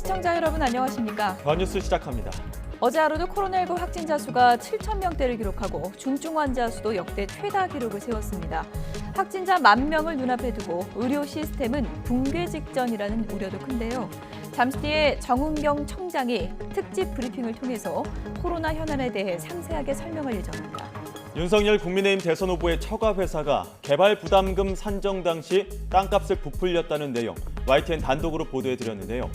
시청자 여러분 안녕하십니까? 변뉴스 시작합니다. 어제 하루도 코로나19 확진자 수가 7,000명대를 기록하고 중증 환자 수도 역대 최다 기록을 세웠습니다. 확진자 10,000명을 눈앞에 두고 의료 시스템은 붕괴 직전이라는 우려도 큰데요. 잠시 뒤에 정은경 청장이 특집 브리핑을 통해서 코로나 현안에 대해 상세하게 설명할 예정입니다. 윤석열 국민의힘 대선 후보의 처가 회사가 개발 부담금 산정 당시 땅값을 부풀렸다는 내용 YTN 단독으로 보도해드렸는데요.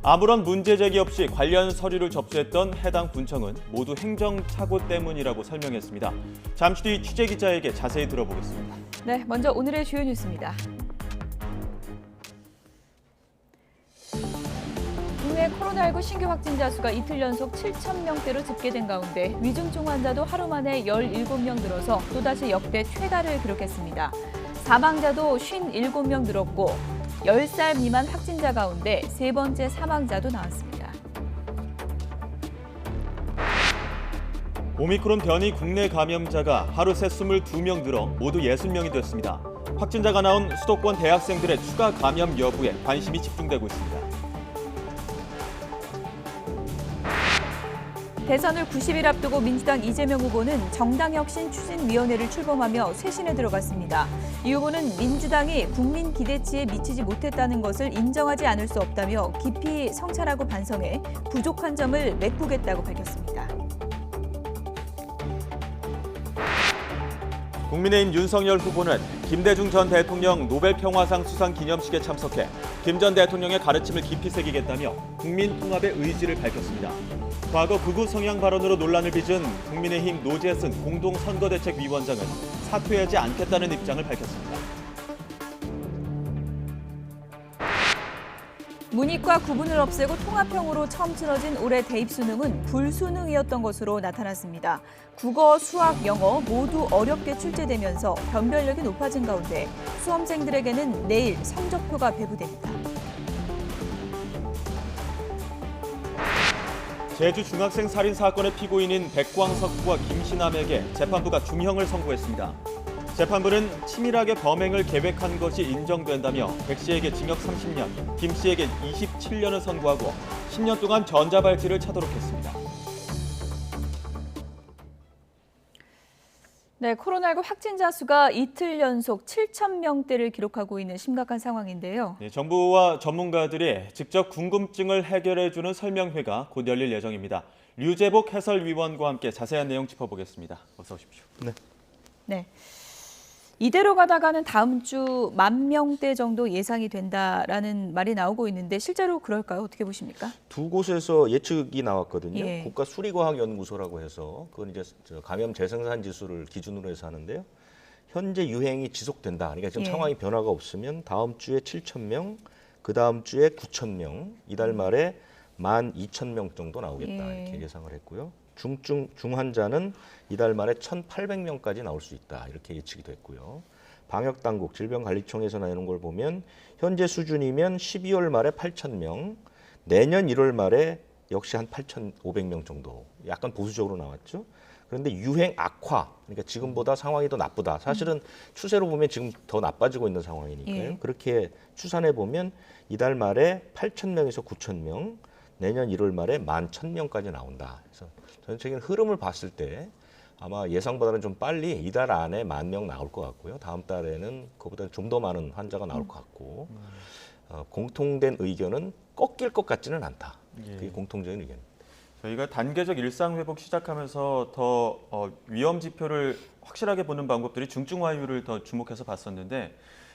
아무런 문제 제기 없이 관련 서류를 접수했던 해당 군청은 모두 행정착오 때문이라고 설명했습니다. 잠시 뒤 취재기자에게 자세히 들어보겠습니다. 네, 먼저 오늘의 주요 뉴스입니다. 국내 코로나19 신규 확진자 수가 이틀 연속 7,000명대로 집계된 가운데 위중증 환자도 하루 만에 17명 늘어서 또다시 역대 최다를 기록했습니다. 사망자도 57명 늘었고 10살 미만 확진자 가운데 세 번째 사망자도 나왔습니다. 오미크론 변이 국내 감염자가 하루 새 22명 늘어 모두 60명이 됐습니다. 확진자가 나온 수도권 대학생들의 추가 감염 여부에 관심이 집중되고 있습니다. 대선을 90일 앞두고 민주당 이재명 후보는 정당혁신추진위원회를 출범하며 쇄신에 들어갔습니다. 이 후보는 민주당이 국민 기대치에 미치지 못했다는 것을 인정하지 않을 수 없다며 깊이 성찰하고 반성해 부족한 점을 메꾸겠다고 밝혔습니다. 국민의힘 윤석열 후보는 김대중 전 대통령 노벨평화상 수상 기념식에 참석해 김 전 대통령의 가르침을 깊이 새기겠다며 국민 통합의 의지를 밝혔습니다. 과거 극우 성향 발언으로 논란을 빚은 국민의힘 노재승 공동선거대책위원장은 사퇴하지 않겠다는 입장을 밝혔습니다. 문이과 구분을 없애고 통합형으로 처음 치러진 올해 대입수능은 불수능이었던 것으로 나타났습니다. 국어, 수학, 영어 모두 어렵게 출제되면서 변별력이 높아진 가운데 수험생들에게는 내일 성적표가 배부됩니다. 제주 중학생 살인 사건의 피고인인 백광석부와 김신남에게 재판부가 중형을 선고했습니다. 재판부는 치밀하게 범행을 계획한 것이 인정된다며 백 씨에게 징역 30년, 김 씨에게 27년을 선고하고 10년 동안 전자발찌를 차도록 했습니다. 네, 코로나19 확진자 수가 이틀 연속 7,000명대를 기록하고 있는 심각한 상황인데요. 네, 정부와 전문가들이 직접 궁금증을 해결해주는 설명회가 곧 열릴 예정입니다. 류재복 해설위원과 함께 자세한 내용 짚어보겠습니다. 어서 오십시오. 네. 이대로 가다가는 다음 주 10,000명대 정도 예상이 된다라는 말이 나오고 있는데 실제로 그럴까요? 어떻게 보십니까? 두 곳에서 예측이 나왔거든요. 예. 국가수리과학연구소라고 해서 그건 이제 감염 재생산 지수를 기준으로 해서 하는데요. 현재 유행이 지속된다. 그러니까 지금 예. 상황이 변화가 없으면 다음 주에 7,000명, 그 다음 주에 9,000명, 이달 말에 12,000명 정도 나오겠다 예. 이렇게 예상을 했고요. 중환자는 이달 말에 1,800명까지 나올 수 있다 이렇게 예측이 됐고요. 방역당국, 질병관리청에서 나오는 걸 보면 현재 수준이면 12월 말에 8,000명, 내년 1월 말에 역시 한 8,500명 정도, 약간 보수적으로 나왔죠. 그런데 유행 악화, 그러니까 지금보다 상황이 더 나쁘다. 사실은 추세로 보면 지금 더 나빠지고 있는 상황이니까요. 예. 그렇게 추산해 보면 이달 말에 8,000명에서 9,000명, 내년 1월 말에 11,000명까지 나온다. 그래서 전체적인 흐름을 봤을 때 아마 예상보다는 좀 빨리 이달 안에 10,000명 나올 것 같고요. 다음 달에는 그보다 좀 더 많은 환자가 나올 것 같고 공통된 의견은 꺾일 것 같지는 않다. 그게 공통적인 의견입니다. 저희가 단계적 일상 회복 시작하면서 더 위험 지표를 확실하게 보는 방법들이 중증 화율을 더 주목해서 봤었는데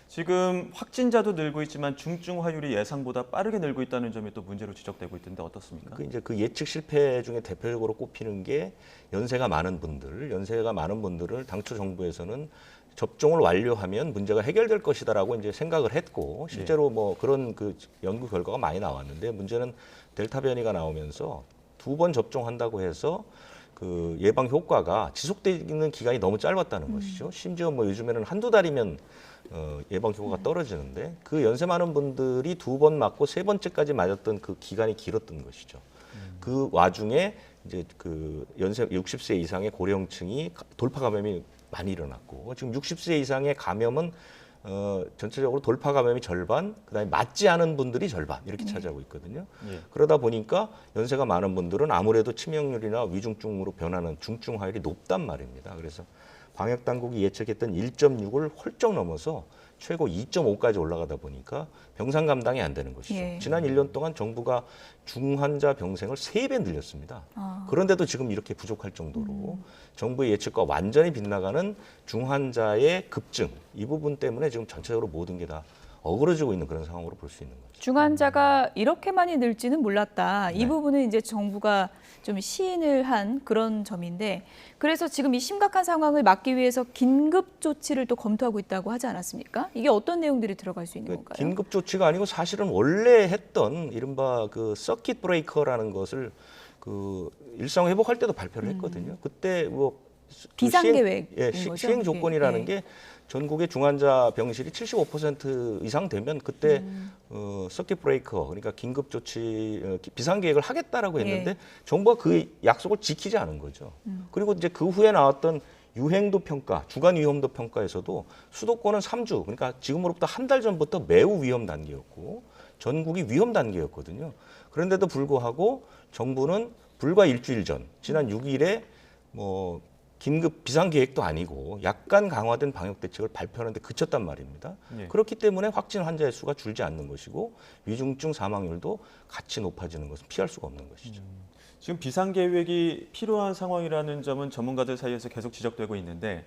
지금 확진자도 늘고 있지만 중증 화율이 예상보다 빠르게 늘고 있다는 점이 또 문제로 지적되고 있던데 어떻습니까? 그 예측 실패 중에 대표적으로 꼽히는 게 연세가 많은 분들을 당초 정부에서는 접종을 완료하면 문제가 해결될 것이다라고 이제 생각을 했고 실제로 뭐 그런 그 연구 결과가 많이 나왔는데 문제는 델타 변이가 나오면서 2번 접종한다고 해서 그 예방 효과가 지속되는 기간이 너무 짧았다는 것이죠. 심지어 뭐 요즘에는 한두 달이면 예방 효과가 떨어지는데 그 연세 많은 분들이 2번 맞고 3번째까지 맞았던 그 기간이 길었던 것이죠. 그 와중에 이제 그 연세 60세 이상의 고령층이 돌파 감염이 많이 일어났고 지금 60세 이상의 감염은 전체적으로 돌파 감염이 절반, 그다음에 맞지 않은 분들이 절반 이렇게 차지하고 있거든요. 예. 그러다 보니까 연세가 많은 분들은 아무래도 치명률이나 위중증으로 변하는 중증 화율이 높단 말입니다. 그래서 방역 당국이 예측했던 1.6을 훌쩍 넘어서 최고 2.5까지 올라가다 보니까 병상 감당이 안 되는 것이죠. 예. 지난 1년 동안 정부가 중환자 병생을 3배 늘렸습니다. 아. 그런데도 지금 이렇게 부족할 정도로 정부의 예측과 완전히 빗나가는 중환자의 급증, 이 부분 때문에 지금 전체적으로 모든 게 다 어그러지고 있는 그런 상황으로 볼 수 있는 거죠. 중환자가 이렇게 많이 늘지는 몰랐다. 이 네. 부분은 이제 정부가 좀 시인을 한 그런 점인데, 그래서 지금 이 심각한 상황을 막기 위해서 긴급 조치를 또 검토하고 있다고 하지 않았습니까? 이게 어떤 내용들이 들어갈 수 있는 건가요? 긴급 조치가 아니고 사실은 원래 했던 이른바 그 서킷 브레이커라는 것을 그 일상 회복할 때도 발표를 했거든요. 그때 뭐 비상계획인 거죠? 시행 조건이라는 예. 게 전국의 중환자 병실이 75% 이상 되면 그때 서킷 브레이커, 그러니까 긴급 조치 비상계획을 하겠다라고 했는데 예. 정부가 그 약속을 지키지 않은 거죠. 그리고 이제 그 후에 나왔던 유행도 평가, 주간 위험도 평가에서도 수도권은 3주, 그러니까 지금으로부터 한 달 전부터 매우 위험 단계였고 전국이 위험 단계였거든요. 그런데도 불구하고 정부는 불과 일주일 전, 지난 6일에 뭐 긴급 비상계획도 아니고 약간 강화된 방역 대책을 발표하는데 그쳤단 말입니다. 예. 그렇기 때문에 확진 환자의 수가 줄지 않는 것이고 위중증 사망률도 같이 높아지는 것은 피할 수가 없는 것이죠. 지금 비상계획이 필요한 상황이라는 점은 전문가들 사이에서 계속 지적되고 있는데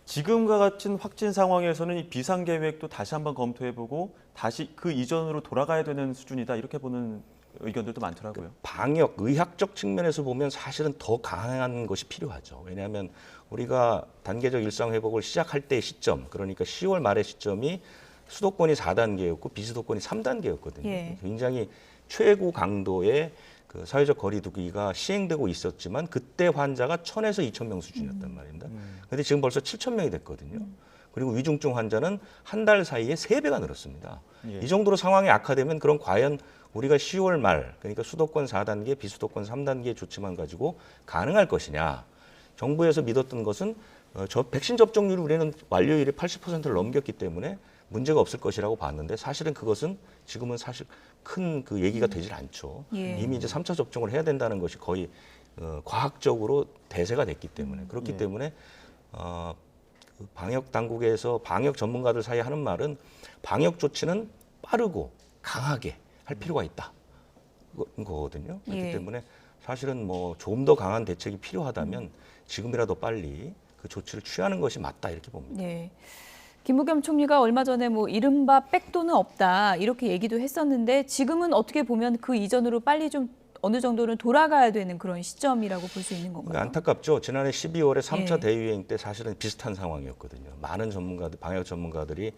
지금과 같은 확진 상황에서는 이 비상계획도 다시 한번 검토해보고 다시 그 이전으로 돌아가야 되는 수준이다 이렇게 보는 의견들도 많더라고요. 방역, 의학적 측면에서 보면 사실은 더 강한 것이 필요하죠. 왜냐하면 우리가 단계적 일상 회복을 시작할 때의 시점, 그러니까 10월 말의 시점이 수도권이 4단계였고 비수도권이 3단계였거든요. 예. 굉장히 최고 강도의 그 사회적 거리두기가 시행되고 있었지만 그때 환자가 1,000에서 2,000명 수준이었단 말입니다. 그런데 지금 벌써 7,000명이 됐거든요. 그리고 위중증 환자는 한 달 사이에 3배가 늘었습니다. 예. 이 정도로 상황이 악화되면 그럼 과연 우리가 10월 말, 그러니까 수도권 4단계, 비수도권 3단계 조치만 가지고 가능할 것이냐. 정부에서 믿었던 것은 백신 접종률이 우리는 완료율이 80%를 넘겼기 때문에 문제가 없을 것이라고 봤는데 사실은 그것은 지금은 사실 큰 그 얘기가 되질 않죠. 예. 이미 이제 3차 접종을 해야 된다는 것이 거의 과학적으로 대세가 됐기 때문에 그렇기 예. 때문에 그 방역 당국에서 방역 전문가들 사이에 하는 말은 방역 조치는 빠르고 강하게 할 필요가 있다. 그런 거거든요. 그렇기 예. 때문에 사실은 뭐 좀 더 강한 대책이 필요하다면 지금이라도 빨리 그 조치를 취하는 것이 맞다 이렇게 봅니다. 네. 김부겸 총리가 얼마 전에 뭐 이른바 백도는 없다 이렇게 얘기도 했었는데 지금은 어떻게 보면 그 이전으로 빨리 좀 어느 정도는 돌아가야 되는 그런 시점이라고 볼 수 있는 건가요? 안타깝죠. 지난해 12월에 3차 예. 대유행 때 사실은 비슷한 상황이었거든요. 많은 전문가들, 방역 전문가들이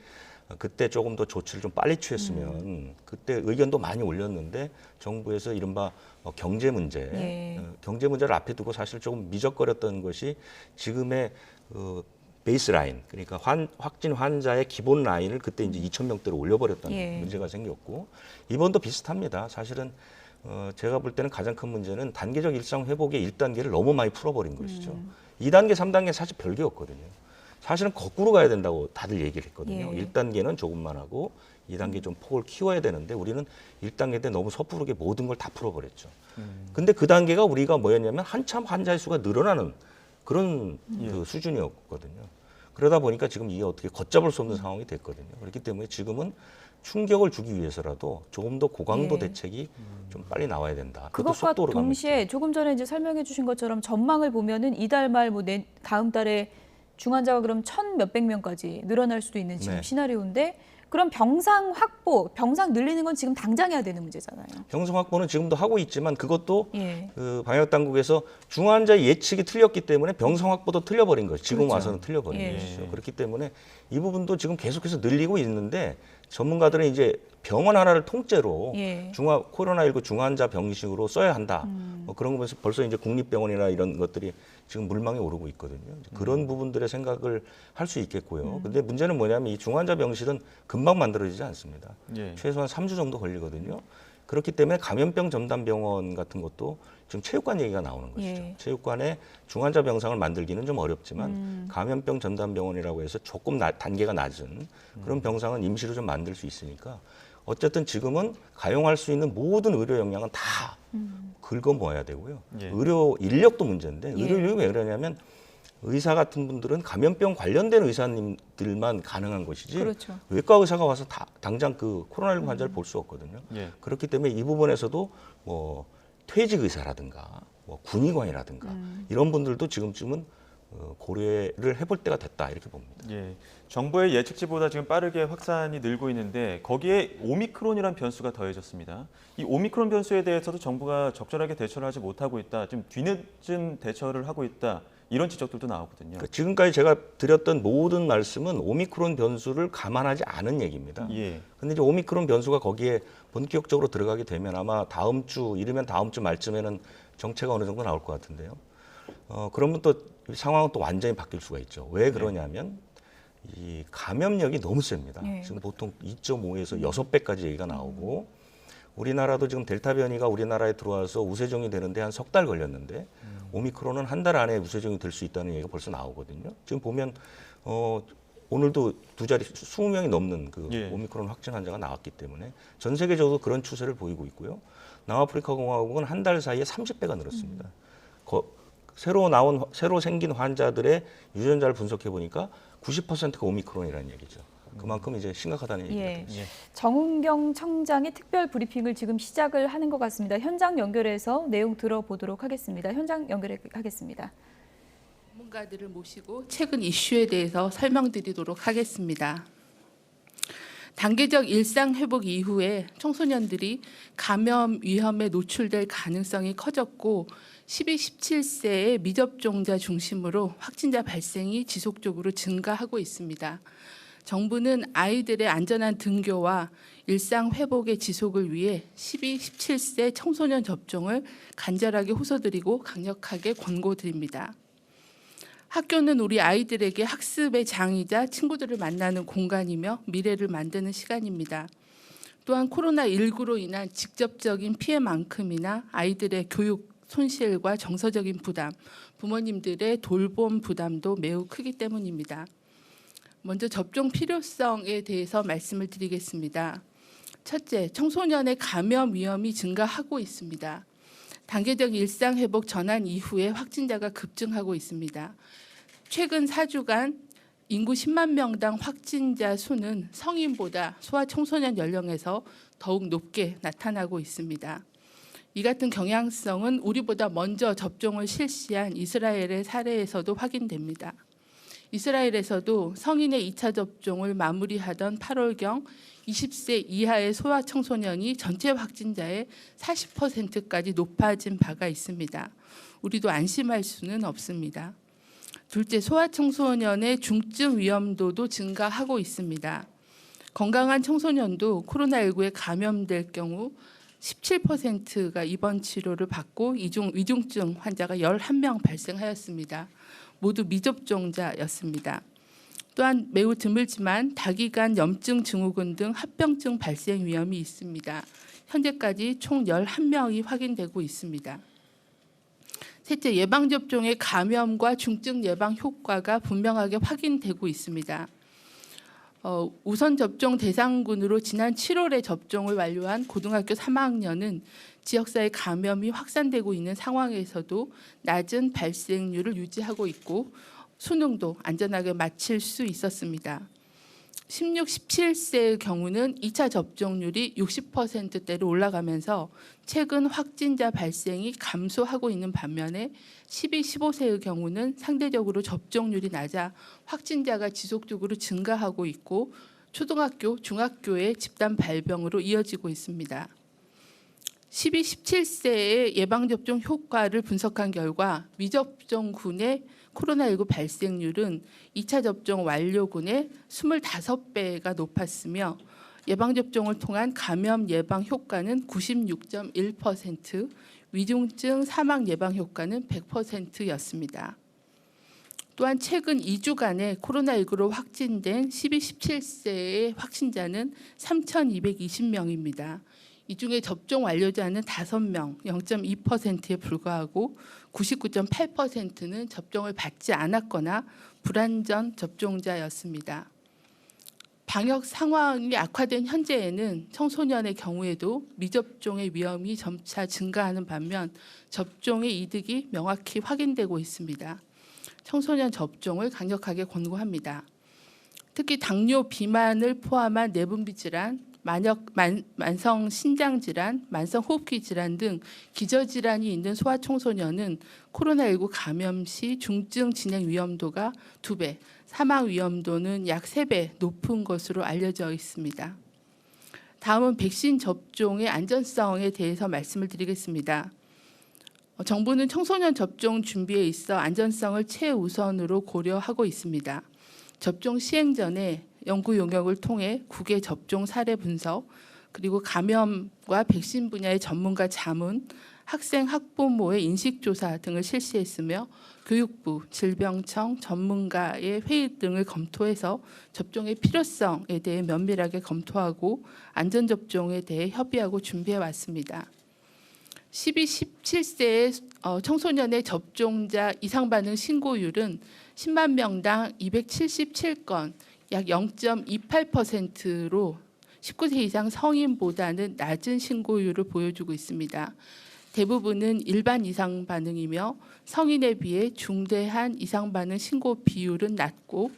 그때 조금 더 조치를 좀 빨리 취했으면 그때 의견도 많이 올렸는데 정부에서 이른바 경제 문제, 예. 경제 문제를 앞에 두고 사실 조금 미적거렸던 것이 지금의 베이스라인, 그러니까 확진 환자의 기본 라인을 그때 이제 2,000명대로 올려버렸다는 예. 문제가 생겼고 이번도 비슷합니다. 사실은 제가 볼 때는 가장 큰 문제는 단계적 일상 회복의 1단계를 너무 많이 풀어버린 것이죠. 2단계, 3단계 사실 별개였거든요. 사실은 거꾸로 가야 된다고 다들 얘기를 했거든요. 예. 1단계는 조금만 하고 2단계 좀 폭을 키워야 되는데 우리는 1단계 때 너무 섣부르게 모든 걸 다 풀어버렸죠. 근데 그 단계가 우리가 뭐였냐면 한참 환자의 수가 늘어나는 그런 그 수준이었거든요. 그러다 보니까 지금 이게 어떻게 걷잡을 수 없는 상황이 됐거든요. 그렇기 때문에 지금은 충격을 주기 위해서라도 조금 더 고강도 예. 대책이 좀 빨리 나와야 된다. 그것도 그것과 속도로 가면 동시에 조금 전에 이제 설명해 주신 것처럼 전망을 보면은 이달 말 뭐 다음 달에 중환자가 그럼 1,000 몇백 명까지 늘어날 수도 있는 지금 네. 시나리오인데 그럼 병상 확보, 병상 늘리는 건 지금 당장 해야 되는 문제잖아요. 병상 확보는 지금도 하고 있지만 그것도 예. 그 방역 당국에서 중환자 예측이 틀렸기 때문에 병상 확보도 틀려버린 것이 지금 그렇죠. 와서는 틀려버린 예. 것이죠. 그렇기 때문에 이 부분도 지금 계속해서 늘리고 있는데 전문가들은 이제 병원 하나를 통째로 예. 코로나19 중환자 병식으로 써야 한다. 뭐 그런 거면서 벌써 이제 국립병원이나 이런 것들이 지금 물망에 오르고 있거든요. 그런 부분들의 생각을 할 수 있겠고요. 근데 문제는 뭐냐면 이 중환자 병실은 금방 만들어지지 않습니다. 예. 최소한 3주 정도 걸리거든요. 그렇기 때문에 감염병 전담병원 같은 것도 지금 체육관 얘기가 나오는 것이죠. 예. 체육관에 중환자 병상을 만들기는 좀 어렵지만 감염병 전담병원이라고 해서 조금 단계가 낮은 그런 병상은 임시로 좀 만들 수 있으니까 어쨌든 지금은 가용할 수 있는 모든 의료 역량은 다 긁어 모아야 되고요. 예. 의료 인력도 문제인데 예. 의료 인력이 왜 그러냐면 의사 같은 분들은 감염병 관련된 의사님들만 가능한 것이지 그렇죠. 외과 의사가 와서 당장 그 코로나19 환자를 볼 수 없거든요. 예. 그렇기 때문에 이 부분에서도 뭐 퇴직 의사라든가 뭐 군의관이라든가 이런 분들도 지금쯤은 고려를 해볼 때가 됐다 이렇게 봅니다. 예, 정부의 예측치보다 지금 빠르게 확산이 늘고 있는데 거기에 오미크론이란 변수가 더해졌습니다. 이 오미크론 변수에 대해서도 정부가 적절하게 대처를 하지 못하고 있다, 좀 뒤늦은 대처를 하고 있다 이런 지적들도 나오거든요. 그러니까 지금까지 제가 드렸던 모든 말씀은 오미크론 변수를 감안하지 않은 얘기입니다. 예, 근데 이제 오미크론 변수가 거기에 본격적으로 들어가게 되면 아마 다음 주 이르면 다음 주 말쯤에는 정체가 어느 정도 나올 것 같은데요. 그러면 또 상황은 또 완전히 바뀔 수가 있죠. 왜 그러냐면 이 감염력이 너무 셉니다. 네. 지금 보통 2.5에서 6배까지 얘기가 나오고 우리나라도 지금 델타 변이가 우리나라에 들어와서 우세종이 되는데 한 석 달 걸렸는데 오미크론은 한 달 안에 우세종이 될 수 있다는 얘기가 벌써 나오거든요. 지금 보면 오늘도 두 자리 20명이 넘는 그 예. 오미크론 확진 환자가 나왔기 때문에 전 세계적으로 그런 추세를 보이고 있고요. 남아프리카 공화국은 한 달 사이에 30배가 늘었습니다. 새로 생긴 환자들의 유전자를 분석해 보니까 90%가 오미크론이라는 얘기죠. 그만큼 이제 심각하다는 얘기가 예. 되죠. 예. 정은경 청장이 특별 브리핑을 지금 시작을 하는 것 같습니다. 현장 연결해서 내용 들어보도록 하겠습니다. 현장 연결하겠습니다. 전문가들을 모시고 최근 이슈에 대해서 설명드리도록 하겠습니다. 단계적 일상 회복 이후에 청소년들이 감염 위험에 노출될 가능성이 커졌고 12, 17세의 미접종자 중심으로 확진자 발생이 지속적으로 증가하고 있습니다. 정부는 아이들의 안전한 등교와 일상 회복의 지속을 위해 12, 17세 청소년 접종을 간절하게 호소드리고 강력하게 권고드립니다. 학교는 우리 아이들에게 학습의 장이자 친구들을 만나는 공간이며 미래를 만드는 시간입니다. 또한 코로나19로 인한 직접적인 피해만큼이나 아이들의 교육 손실과 정서적인 부담, 부모님들의 돌봄 부담도 매우 크기 때문입니다. 먼저 접종 필요성에 대해서 말씀을 드리겠습니다. 첫째, 청소년의 감염 위험이 증가하고 있습니다. 단계적 일상 회복 전환 이후에 확진자가 급증하고 있습니다. 최근 4주간 인구 10만 명당 확진자 수는 성인보다 소아청소년 연령에서 더욱 높게 나타나고 있습니다. 이 같은 경향성은 우리보다 먼저 접종을 실시한 이스라엘의 사례에서도 확인됩니다. 이스라엘에서도 성인의 2차 접종을 마무리하던 8월경 20세 이하의 소아청소년이 전체 확진자의 40%까지 높아진 바가 있습니다. 우리도 안심할 수는 없습니다. 둘째, 소아청소년의 중증 위험도도 증가하고 있습니다. 건강한 청소년도 코로나19에 감염될 경우 17%가 입원 치료를 받고 위중증 환자가 11명 발생하였습니다. 모두 미접종자였습니다. 또한 매우 드물지만 다기관 염증 증후군 등 합병증 발생 위험이 있습니다. 현재까지 총 11명이 확인되고 있습니다. 셋째, 예방접종의 감염과 중증 예방 효과가 분명하게 확인되고 있습니다. 우선 접종 대상군으로 지난 7월에 접종을 완료한 고등학교 3학년은 지역사회 감염이 확산되고 있는 상황에서도 낮은 발생률을 유지하고 있고 수능도 안전하게 마칠 수 있었습니다. 16, 17세의 경우는 2차 접종률이 60%대로 올라가면서 최근 확진자 발생이 감소하고 있는 반면에 12, 15세의 경우는 상대적으로 접종률이 낮아 확진자가 지속적으로 증가하고 있고 초등학교, 중학교의 집단 발병으로 이어지고 있습니다. 12, 17세의 예방접종 효과를 분석한 결과 미접종군의 코로나19 발생률은 2차 접종 완료군의 25배가 높았으며 예방접종을 통한 감염 예방 효과는 96.1%, 위중증 사망 예방 효과는 100%였습니다. 또한 최근 2주간에 코로나19로 확진된 12, 17세의 확진자는 3,220명입니다. 이 중에 접종 완료자는 5명, 0.2%에 불과하고 99.8%는 접종을 받지 않았거나 불완전 접종자였습니다. 방역 상황이 악화된 현재에는 청소년의 경우에도 미접종의 위험이 점차 증가하는 반면 접종의 이득이 명확히 확인되고 있습니다. 청소년 접종을 강력하게 권고합니다. 특히 당뇨 비만을 포함한 내분비 질환, 만성 신장 질환, 만성 호흡기 질환 등 기저질환이 있는 소아청소년은 코로나19 감염 시 중증 진행 위험도가 2배, 사망 위험도는 약 3배 높은 것으로 알려져 있습니다. 다음은 백신 접종의 안전성에 대해서 말씀을 드리겠습니다. 정부는 청소년 접종 준비에 있어 안전성을 최우선으로 고려하고 있습니다. 접종 시행 전에 연구 용역을 통해 국외 접종 사례 분석, 그리고 감염과 백신 분야의 전문가 자문, 학생 학부모의 인식조사 등을 실시했으며 교육부, 질병청, 전문가의 회의 등을 검토해서 접종의 필요성에 대해 면밀하게 검토하고 안전접종에 대해 협의하고 준비해 왔습니다. 12-17세의 청소년의 접종자 이상 반응 신고율은 10만 명당 277건, 약 0.28%로 19세 이상 성인보다는 낮은 신고율을 보여주고 있습니다. 대부분은 일반 이상 반응이며 성인에 비해 중대한 이상 반응 신고 비율은 낮고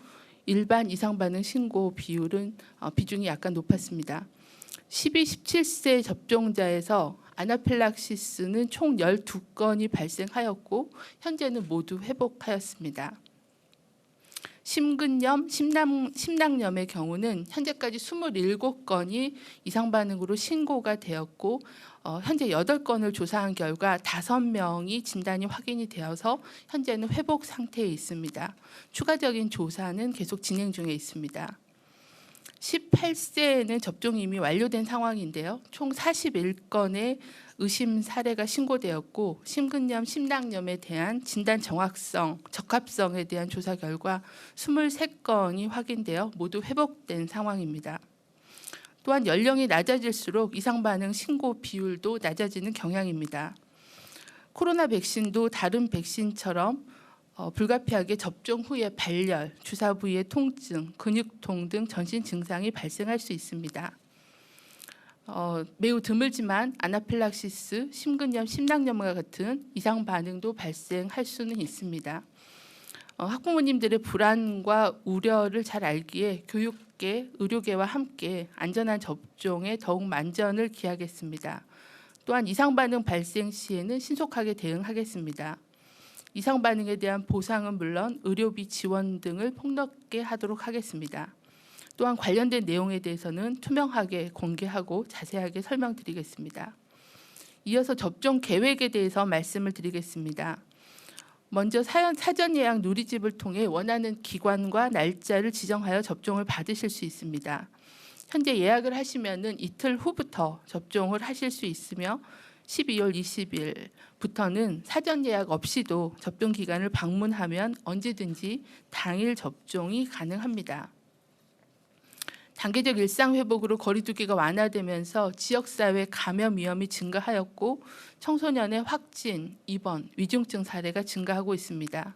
일반 이상 반응 신고 비율은 비중이 약간 높았습니다. 12-17세 접종자에서 아나필락시스는 총 12건이 발생하였고 현재는 모두 회복하였습니다. 심근염, 심낭염의 경우는 현재까지 27건이 이상 반응으로 신고가 되었고 현재 8건을 조사한 결과 5명이 진단이 확인이 되어서 현재는 회복 상태에 있습니다. 추가적인 조사는 계속 진행 중에 있습니다. 18세에는 접종이 이미 완료된 상황인데요. 총 41건의 의심 사례가 신고되었고 심근염, 심낭염에 대한 진단 정확성, 적합성에 대한 조사 결과 23건이 확인되어 모두 회복된 상황입니다. 또한 연령이 낮아질수록 이상 반응 신고 비율도 낮아지는 경향입니다. 코로나 백신도 다른 백신처럼 불가피하게 접종 후에 발열, 주사 부위의 통증, 근육통 등 전신 증상이 발생할 수 있습니다. 매우 드물지만 아나필락시스, 심근염, 심낭염과 같은 이상 반응도 발생할 수는 있습니다. 학부모님들의 불안과 우려를 잘 알기에 교육계, 의료계와 함께 안전한 접종에 더욱 만전을 기하겠습니다. 또한 이상 반응 발생 시에는 신속하게 대응하겠습니다. 이상 반응에 대한 보상은 물론 의료비 지원 등을 폭넓게 하도록 하겠습니다. 또한 관련된 내용에 대해서는 투명하게 공개하고 자세하게 설명드리겠습니다. 이어서 접종 계획에 대해서 말씀을 드리겠습니다. 먼저 사전 예약 누리집을 통해 원하는 기관과 날짜를 지정하여 접종을 받으실 수 있습니다. 현재 예약을 하시면은 이틀 후부터 접종을 하실 수 있으며 12월 20일부터는 사전 예약 없이도 접종 기관을 방문하면 언제든지 당일 접종이 가능합니다. 단계적 일상 회복으로 거리두기가 완화되면서 지역사회 감염 위험이 증가하였고 청소년의 확진, 입원, 위중증 사례가 증가하고 있습니다.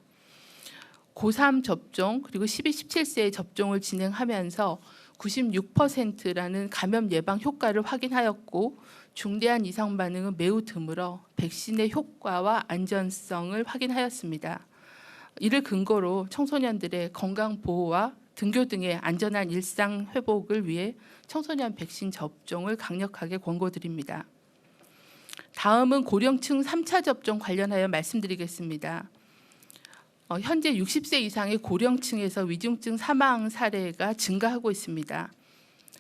고3 접종 그리고 12-17세의 접종을 진행하면서 96%라는 감염 예방 효과를 확인하였고 중대한 이상 반응은 매우 드물어 백신의 효과와 안전성을 확인하였습니다. 이를 근거로 청소년들의 건강 보호와 등교 등의 안전한 일상 회복을 위해 청소년 백신 접종을 강력하게 권고드립니다. 다음은 고령층 3차 접종 관련하여 말씀드리겠습니다. 현재 60세 이상의 고령층에서 위중증 사망 사례가 증가하고 있습니다.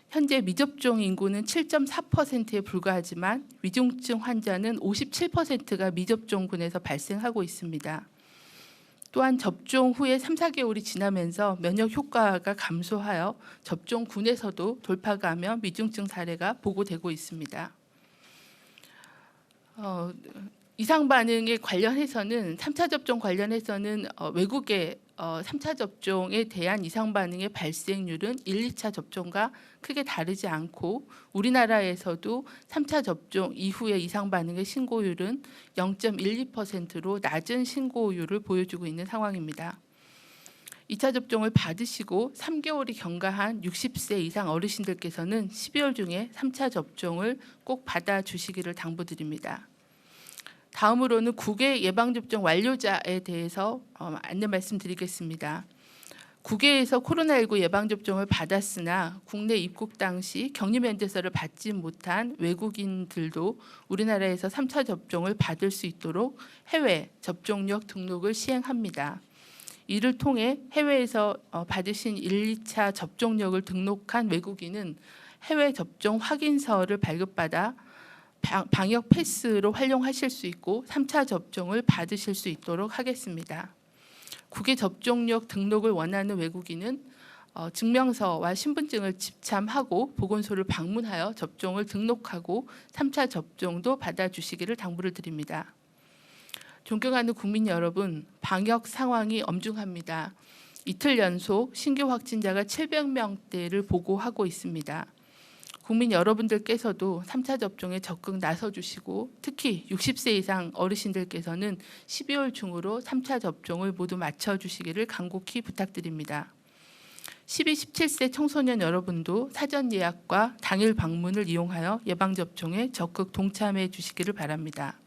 현재 미접종 인구는 7.4%에 불과하지만 위중증 환자는 57%가 미접종군에서 발생하고 있습니다. 또한 접종 후에 3-4개월이 지나면서 면역 효과가 감소하여 접종군에서도 돌파가 하며 위중증 사례가 보고되고 있습니다. 이상 반응에 관련해서는 3차 접종 관련해서는 외국의 3차 접종에 대한 이상 반응의 발생률은 1, 2차 접종과 크게 다르지 않고 우리나라에서도 3차 접종 이후의 이상 반응의 신고율은 0.12%로 낮은 신고율을 보여주고 있는 상황입니다. 2차 접종을 받으시고 3개월이 경과한 60세 이상 어르신들께서는 12월 중에 3차 접종을 꼭 받아주시기를 당부드립니다. 다음으로는 국외 예방접종 완료자에 대해서 안내 말씀드리겠습니다. 국외에서 코로나19 예방접종을 받았으나 국내 입국 당시 격리면제서를 받지 못한 외국인들도 우리나라에서 3차 접종을 받을 수 있도록 해외 접종력 등록을 시행합니다. 이를 통해 해외에서 받으신 1, 2차 접종력을 등록한 외국인은 해외 접종 확인서를 발급받아 방역 패스로 활용하실 수 있고 3차 접종을 받으실 수 있도록 하겠습니다. 국외 접종력 등록을 원하는 외국인은 증명서와 신분증을 집참하고 보건소를 방문하여 접종을 등록하고 3차 접종도 받아주시기를 당부를 드립니다. 존경하는 국민 여러분, 방역 상황이 엄중합니다. 이틀 연속 신규 확진자가 700명대를 보고하고 있습니다. 국민 여러분들께서도 3차 접종에 적극 나서주시고 특히 60세 이상 어르신들께서는 12월 중으로 3차 접종을 모두 마쳐주시기를 간곡히 부탁드립니다. 12, 17세 청소년 여러분도 사전 예약과 당일 방문을 이용하여 예방접종에 적극 동참해 주시기를 바랍니다.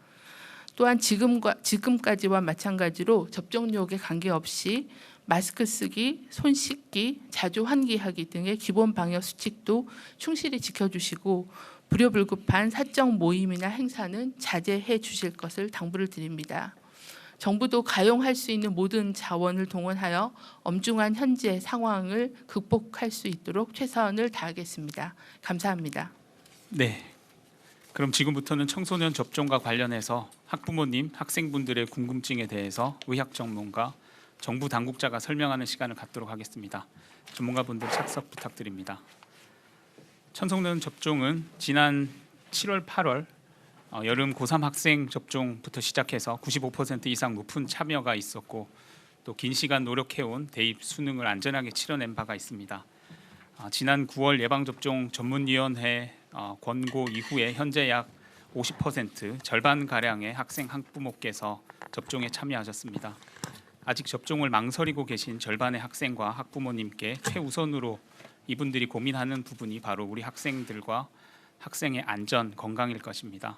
또한 지금까지와 마찬가지로 접종력에 관계없이 마스크 쓰기, 손 씻기, 자주 환기하기 등의 기본 방역 수칙도 충실히 지켜주시고 불효불급한 사적 모임이나 행사는 자제해 주실 것을 당부를 드립니다. 정부도 가용할 수 있는 모든 자원을 동원하여 엄중한 현재 상황을 극복할 수 있도록 최선을 다하겠습니다. 감사합니다. 네. 그럼 지금부터는 청소년 접종과 관련해서 학부모님, 학생분들의 궁금증에 대해서 의학 전문가, 정부 당국자가 설명하는 시간을 갖도록 하겠습니다. 전문가분들 착석 부탁드립니다. 청소년 접종은 지난 7월, 8월 여름 고3 학생 접종부터 시작해서 95% 이상 높은 참여가 있었고 또 긴 시간 노력해온 대입 수능을 안전하게 치러낸 바가 있습니다. 지난 9월 예방접종 전문위원회 권고 이후에 현재 약 50% 절반가량의 학생 학부모께서 접종에 참여하셨습니다. 아직 접종을 망설이고 계신 절반의 학생과 학부모님께 최우선으로 이분들이 고민하는 부분이 바로 우리 학생들과 학생의 안전, 건강일 것입니다.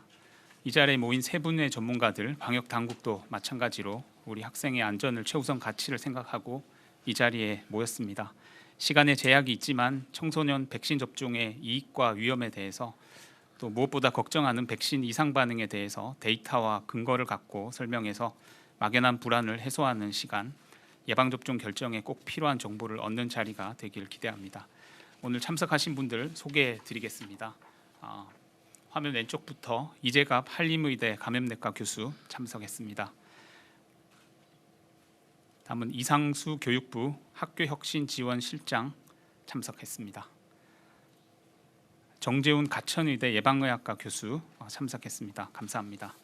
이 자리에 모인 세 분의 전문가들, 방역 당국도 마찬가지로 우리 학생의 안전을 최우선 가치를 생각하고 이 자리에 모였습니다. 시간에 제약이 있지만 청소년 백신 접종의 이익과 위험에 대해서 또 무엇보다 걱정하는 백신 이상 반응에 대해서 데이터와 근거를 갖고 설명해서 막연한 불안을 해소하는 시간, 예방접종 결정에 꼭 필요한 정보를 얻는 자리가 되길 기대합니다. 오늘 참석하신 분들 소개해 드리겠습니다. 화면 왼쪽부터 이재갑 한림의대 감염내과 교수 참석했습니다. 다음은 이상수 교육부 학교혁신지원실장 참석했습니다. 정재훈 가천의대 예방의학과 교수 참석했습니다. 감사합니다.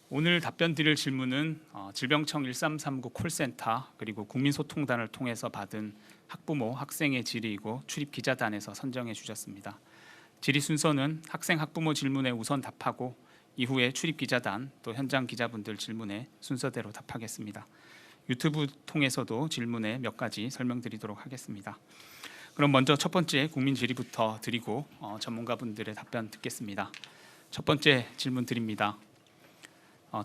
오늘 답변 드릴 질문은 질병청 1339 콜센터 그리고 국민소통단을 통해서 받은 학부모, 학생의 질의이고 출입 기자단에서 선정해 주셨습니다. 질의 순서는 학생, 학부모 질문에 우선 답하고 이후에 출입 기자단 또 현장 기자분들 질문에 순서대로 답하겠습니다. 유튜브 통해서도 질문에 몇 가지 설명드리도록 하겠습니다. 그럼 먼저 첫 번째 국민 질의부터 드리고 전문가분들의 답변 듣겠습니다. 첫 번째 질문 드립니다.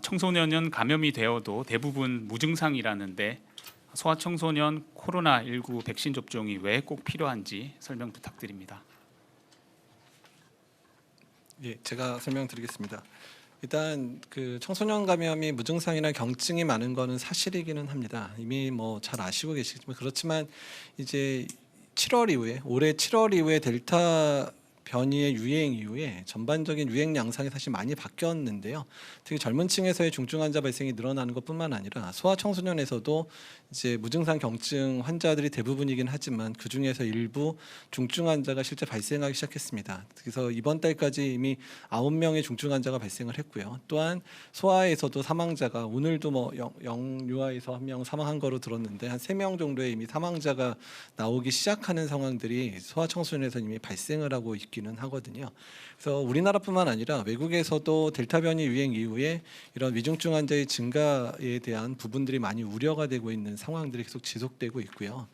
청소년은 감염이 되어도 대부분 무증상이라는데 소아청소년 코로나19 백신 접종이 왜 꼭 필요한지 설명 부탁드립니다. 예, 제가 설명드리겠습니다. 일단 그 청소년 감염이 무증상이나 경증이 많은 거는 사실이기는 합니다. 이미 뭐 잘 아시고 계시지만 그렇지만 이제 7월 이후에 올해 7월 이후에 델타 변이의 유행 이후에 전반적인 유행 양상이 사실 많이 바뀌었는데요. 특히 젊은 층에서의 중증 환자 발생이 늘어나는 것뿐만 아니라 소아청소년에서도 이제 무증상 경증 환자들이 대부분이긴 하지만 그 중에서 일부 중증 환자가 실제 발생하기 시작했습니다. 그래서 이번 달까지 이미 9명의 중증 환자가 발생을 했고요. 또한 소아에서도 사망자가 오늘도 뭐 영유아에서 1명 사망한 거로 들었는데 한 3명 정도의 이미 사망자가 나오기 시작하는 상황들이 소아청소년에서 이미 발생을 하고 있기는 하거든요. 그래서 우리나라뿐만 아니라 외국에서도 델타 변이 유행 이후에 이런 위중증 환자의 증가에 대한 부분들이 많이 우려가 되고 있는 상황들이 계속 지속되고 있고요.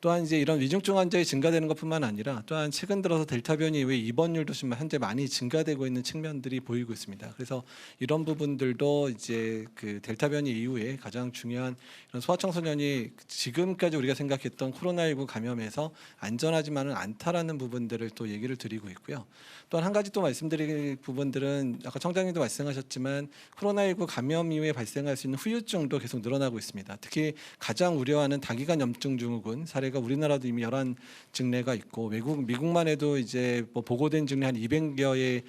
또한 이제 이런 위중증 환자의 증가되는 것뿐만 아니라 또한 최근 들어서 델타 변이 이후에 입원율도 지금 현재 많이 증가되고 있는 측면들이 보이고 있습니다. 그래서 이런 부분들도 이제 그 델타 변이 이후에 가장 중요한 이런 소아청소년이 지금까지 우리가 생각했던 코로나19 감염에서 안전하지만은 않다라는 부분들을 또 얘기를 드리고 있고요. 또한 한 가지 또 말씀드릴 부분들은 아까 청장님도 말씀하셨지만 코로나19 감염 이후에 발생할 수 있는 후유증도 계속 늘어나고 있습니다. 특히 가장 우려하는 다기관 염증 증후군 사례가 우리나라도 이미 11증례가 있고 미국만 해도 이제 뭐 보고된 증례 한 200여에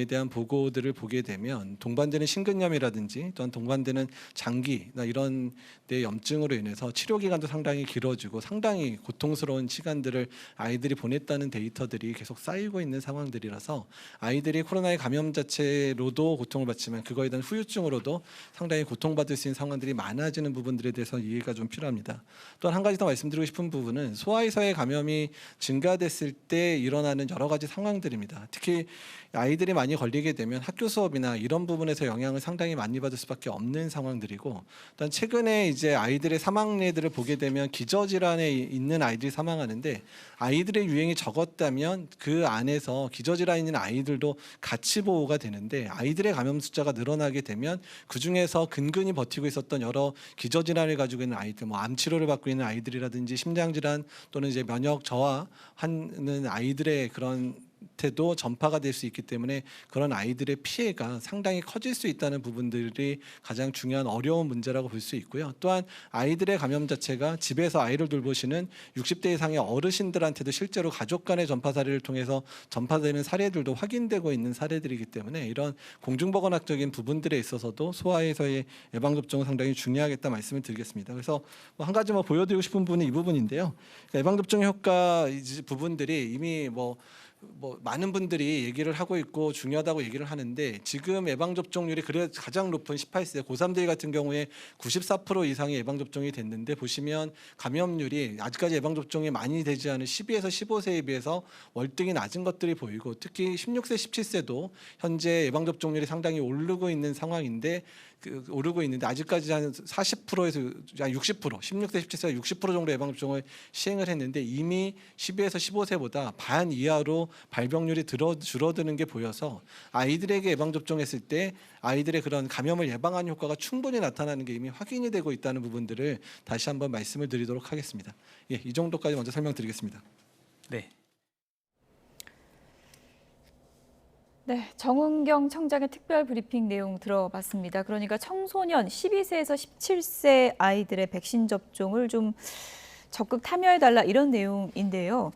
대한 보고들을 보게 되면 동반되는 심근염이라든지 또한 동반되는 장기나 이런 데 염증으로 인해서 치료 기간도 상당히 길어지고 상당히 고통스러운 시간들을 아이들이 보냈다는 데이터들이 계속 쌓이고 있는 상황들이라서 아이들이 코로나의 감염 자체로도 고통을 받지만 그거에 대한 후유증으로도 상당히 고통받을 수 있는 상황들이 많아지는 부분들에 대해서 이해가 좀 필요합니다. 또한 한 가지 더 말씀드리고 싶은 부분은 소아에서의 감염이 증가됐을 때 일어나는 여러 가지 상황들입니다. 특히 아이들이 많이 걸리게 되면 학교 수업이나 이런 부분에서 영향을 상당히 많이 받을 수밖에 없는 상황들이고, 또한 최근에 이제 아이들의 사망례들을 보게 되면 기저질환에 있는 아이들이 사망하는데 아이들의 유행이 적었다면 그 안에서 기저질환이 있는 아이들도 같이 보호가 되는데 아이들의 감염 숫자가 늘어나게 되면 그 중에서 근근히 버티고 있었던 여러 기저질환을 가지고 있는 아이들, 뭐 암 치료를 받고 있는 아이들이라든지 심장질환 또는 이제 면역 저하하는 아이들의 그런 때도 전파가 될 수 있기 때문에 그런 아이들의 피해가 상당히 커질 수 있다는 부분들이 가장 중요한 어려운 문제라고 볼 수 있고요. 또한 아이들의 감염 자체가 집에서 아이를 돌보시는 60대 이상의 어르신들한테도 실제로 가족 간의 전파 사례를 통해서 전파되는 사례들도 확인되고 있는 사례들이기 때문에 이런 공중보건학적인 부분들에 있어서도 소아에서의 예방접종은 상당히 중요하겠다 말씀을 드리겠습니다. 그래서 한 가지 보여드리고 싶은 부분이 이 부분인데요. 예방접종 효과 부분들이 이미 많은 분들이 얘기를 하고 있고 중요하다고 얘기를 하는데 지금 예방접종률이 그래 가장 높은 18세 고3들 같은 경우에 94% 이상의 예방접종이 됐는데 보시면 감염률이 아직까지 예방접종이 많이 되지 않은 12에서 15세에 비해서 월등히 낮은 것들이 보이고 특히 16세, 17세도 현재 예방접종률이 상당히 오르고 있는 상황인데 아직까지 한 40%에서 한 60%, 16세, 17세가 60% 정도 예방접종을 시행을 했는데 이미 12에서 15세보다 반 이하로 발병률이 줄어드는 게 보여서 아이들에게 예방접종했을 때 아이들의 그런 감염을 예방하는 효과가 충분히 나타나는 게 이미 확인이 되고 있다는 부분들을 다시 한번 말씀을 드리도록 하겠습니다. 예, 이 정도까지 먼저 설명드리겠습니다. 네. 네, 정은경 청장의 특별 브리핑 내용 들어봤습니다. 그러니까 청소년 12세에서 17세 아이들의 백신 접종을 좀 적극 참여해달라 이런 내용인데요.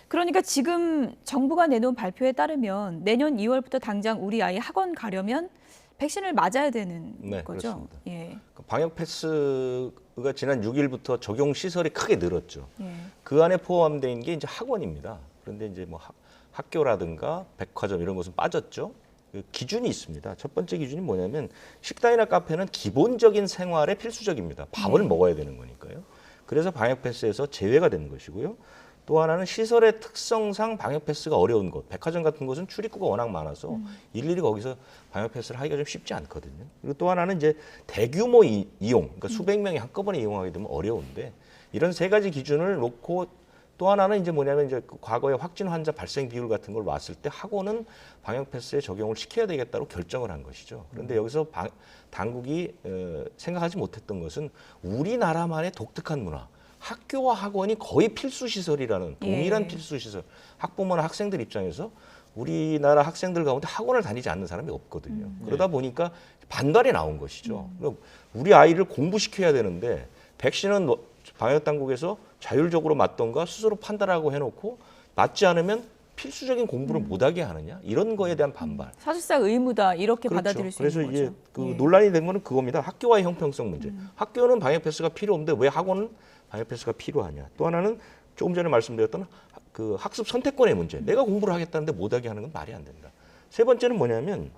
그러니까 지금 정부가 내놓은 발표에 따르면 내년 2월부터 당장 우리 아이 학원 가려면 백신을 맞아야 되는 거죠? 그렇습니다. 예. 방역 패스가 지난 6일부터 적용 시설이 크게 늘었죠. 예. 그 안에 포함된 게 이제 학원입니다. 그런데 이제 학교라든가 백화점 이런 것은 빠졌죠. 그 기준이 있습니다. 첫 번째 기준이 뭐냐면 식당이나 카페는 기본적인 생활에 필수적입니다. 밥을 먹어야 되는 거니까요. 그래서 방역 패스에서 제외가 되는 것이고요. 또 하나는 시설의 특성상 방역 패스가 어려운 곳, 백화점 같은 곳은 출입구가 워낙 많아서 일일이 거기서 방역 패스를 하기가 좀 쉽지 않거든요. 그리고 또 하나는 이제 대규모 이용, 그러니까 수백 명이 한꺼번에 이용하게 되면 어려운데 이런 세 가지 기준을 놓고 또 하나는 이제 뭐냐면 이제 과거에 확진 환자 발생 비율 같은 걸 봤을 때 학원은 방역 패스에 적용을 시켜야 되겠다고 결정을 한 것이죠. 그런데 여기서 당국이 생각하지 못했던 것은 우리나라만의 독특한 문화. 학교와 학원이 거의 필수 시설이라는 동일한 필수 시설. 학부모나 학생들 입장에서 우리나라 학생들 가운데 학원을 다니지 않는 사람이 없거든요. 그러다 보니까 반발이 나온 것이죠. 우리 아이를 공부시켜야 되는데 백신은 방역 당국에서 자율적으로 맞던가 스스로 판단하고 해놓고 맞지 않으면 필수적인 공부를 못하게 하느냐 이런 거에 대한 반발. 사실상 의무다 이렇게 그렇죠. 받아들일 수 그래서 있는 이제 거죠. 그 예. 논란이 된 거는 그겁니다. 학교와의 형평성 문제. 학교는 방역 패스가 필요 없는데 왜 학원은 방역 패스가 필요하냐. 또 하나는 조금 전에 말씀드렸던 그 학습 선택권의 문제. 내가 공부를 하겠다는데 못하게 하는 건 말이 안 된다. 세 번째는 뭐냐면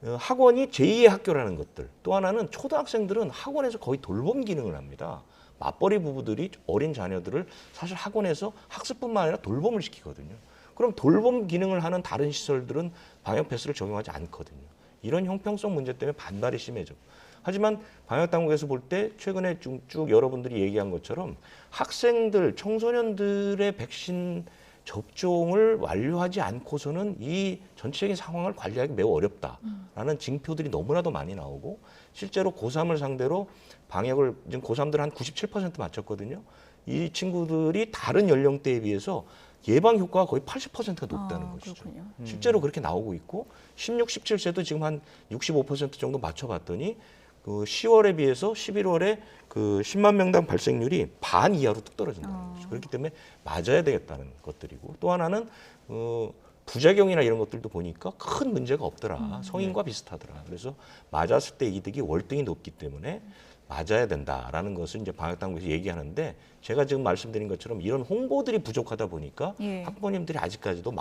학원이 제2의 학교라는 것들. 또 하나는 초등학생들은 학원에서 거의 돌봄 기능을 합니다. 맞벌이 부부들이 어린 자녀들을 사실 학원에서 학습뿐만 아니라 돌봄을 시키거든요. 그럼 돌봄 기능을 하는 다른 시설들은 방역 패스를 적용하지 않거든요. 이런 형평성 문제 때문에 반발이 심해져. 하지만 방역 당국에서 볼 때 최근에 쭉 여러분들이 얘기한 것처럼 학생들, 청소년들의 백신 접종을 완료하지 않고서는 이 전체적인 상황을 관리하기 매우 어렵다라는 징표들이 너무나도 많이 나오고 실제로 고3을 상대로 방역을 지금 고3들 한 97% 맞췄거든요. 이 친구들이 다른 연령대에 비해서 예방 효과가 거의 80%가 높다는 것이죠. 그렇군요. 실제로 그렇게 나오고 있고 16, 17세도 지금 한 65% 정도 맞춰봤더니 그 10월에 비해서 11월에 그 10만 명당 발생률이 반 이하로 뚝 떨어진다는 거죠. 그렇기 때문에 맞아야 되겠다는 것들이고 또 하나는 부작용이나 이런 것들도 보니까 큰 문제가 없더라. 성인과 비슷하더라. 그래서 맞았을 때 이득이 월등히 높기 때문에 맞아야 된다라는 것을 이제 방역당국에서 얘기하는데 제가 지금 말씀드린 것처럼 이런 홍보들이 부족하다 보니까 예. 학부모님들이 아직까지도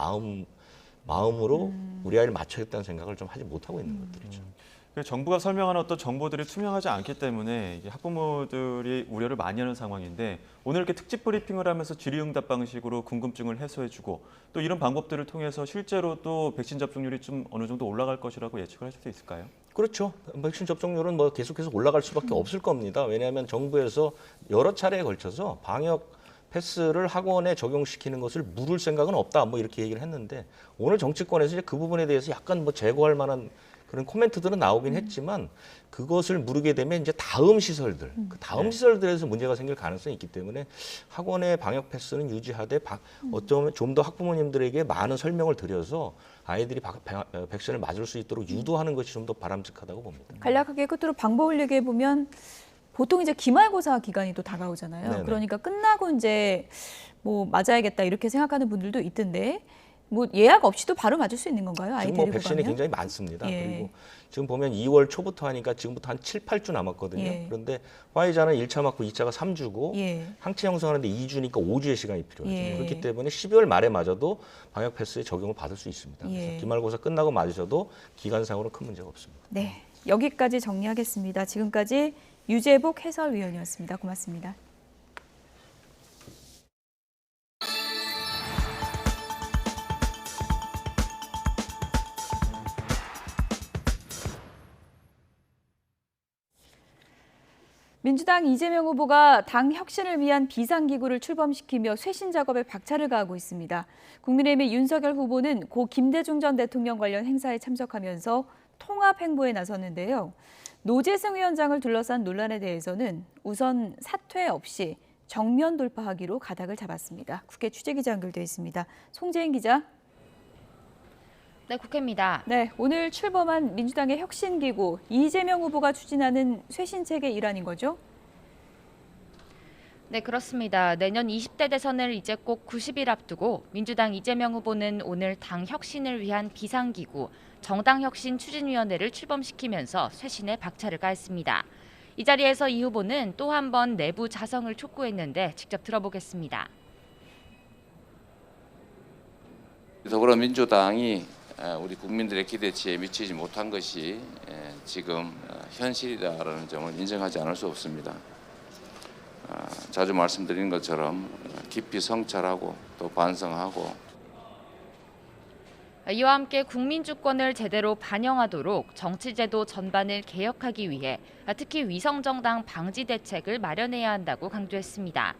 마음으로 우리 아이를 맞춰야겠다는 생각을 좀 하지 못하고 있는 것들이죠. 정부가 설명하는 어떤 정보들이 투명하지 않기 때문에 이게 학부모들이 우려를 많이 하는 상황인데 오늘 이렇게 특집 브리핑을 하면서 질의응답 방식으로 궁금증을 해소해주고 또 이런 방법들을 통해서 실제로 또 백신 접종률이 좀 어느 정도 올라갈 것이라고 예측을 할 수도 있을까요? 그렇죠. 백신 접종률은 뭐 계속해서 올라갈 수밖에 없을 겁니다. 왜냐하면 정부에서 여러 차례에 걸쳐서 방역 패스를 학원에 적용시키는 것을 물을 생각은 없다. 뭐 이렇게 얘기를 했는데 오늘 정치권에서 이제 그 부분에 대해서 약간 뭐 제거할 만한 그런 코멘트들은 나오긴 했지만 그것을 물게 되면 이제 다음 시설들, 그 다음 시설들에서 문제가 생길 가능성이 있기 때문에 학원의 방역 패스는 유지하되 어쩌면 좀 더 학부모님들에게 많은 설명을 드려서 아이들이 백신을 맞을 수 있도록 유도하는 것이 좀 더 바람직하다고 봅니다. 간략하게 끝으로 방법을 얘기해 보면 보통 이제 기말고사 기간이 또 다가오잖아요. 네네. 그러니까 끝나고 이제 뭐 맞아야겠다 이렇게 생각하는 분들도 있던데 뭐 예약 없이도 바로 맞을 수 있는 건가요? 아이 지금 뭐 데리고 백신이 가면? 굉장히 많습니다. 예. 그리고 지금 보면 2월 초부터 하니까 지금부터 한 7, 8주 남았거든요. 예. 그런데 화이자는 1차 맞고 2차가 3주고 예. 항체 형성하는데 2주니까 5주의 시간이 필요하죠. 예. 그렇기 때문에 12월 말에 맞아도 방역 패스에 적용을 받을 수 있습니다. 예. 그래서 기말고사 끝나고 맞으셔도 기간상으로 큰 문제가 없습니다. 네, 여기까지 정리하겠습니다. 지금까지 유재복 해설위원이었습니다. 고맙습니다. 민주당 이재명 후보가 당 혁신을 위한 비상기구를 출범시키며 쇄신 작업에 박차를 가하고 있습니다. 국민의힘의 윤석열 후보는 고 김대중 전 대통령 관련 행사에 참석하면서 통합 행보에 나섰는데요. 노재승 위원장을 둘러싼 논란에 대해서는 우선 사퇴 없이 정면 돌파하기로 가닥을 잡았습니다. 국회 취재기자 연결돼 있습니다. 송재인 기자. 네, 국회입니다. 네, 오늘 출범한 민주당의 혁신기구 이재명 후보가 추진하는 쇄신책의 일환인 거죠? 네, 그렇습니다. 내년 20대 대선을 이제 꼭 90일 앞두고 민주당 이재명 후보는 오늘 당 혁신을 위한 비상기구 정당혁신추진위원회를 출범시키면서 쇄신에 박차를 가했습니다. 이 자리에서 이 후보는 또 한 번 내부 자성을 촉구했는데 직접 들어보겠습니다. 더불어민주당이 우리 국민들의 기대치에 미치지 못한 것이 지금 현실이다라는 점을 인정하지 않을 수 없습니다. 자주 말씀드린 것처럼 깊이 성찰하고 또 반성하고 이와 함께 국민 주권을 제대로 반영하도록 정치제도 전반을 개혁하기 위해 특히 위성정당 방지 대책을 마련해야 한다고 강조했습니다.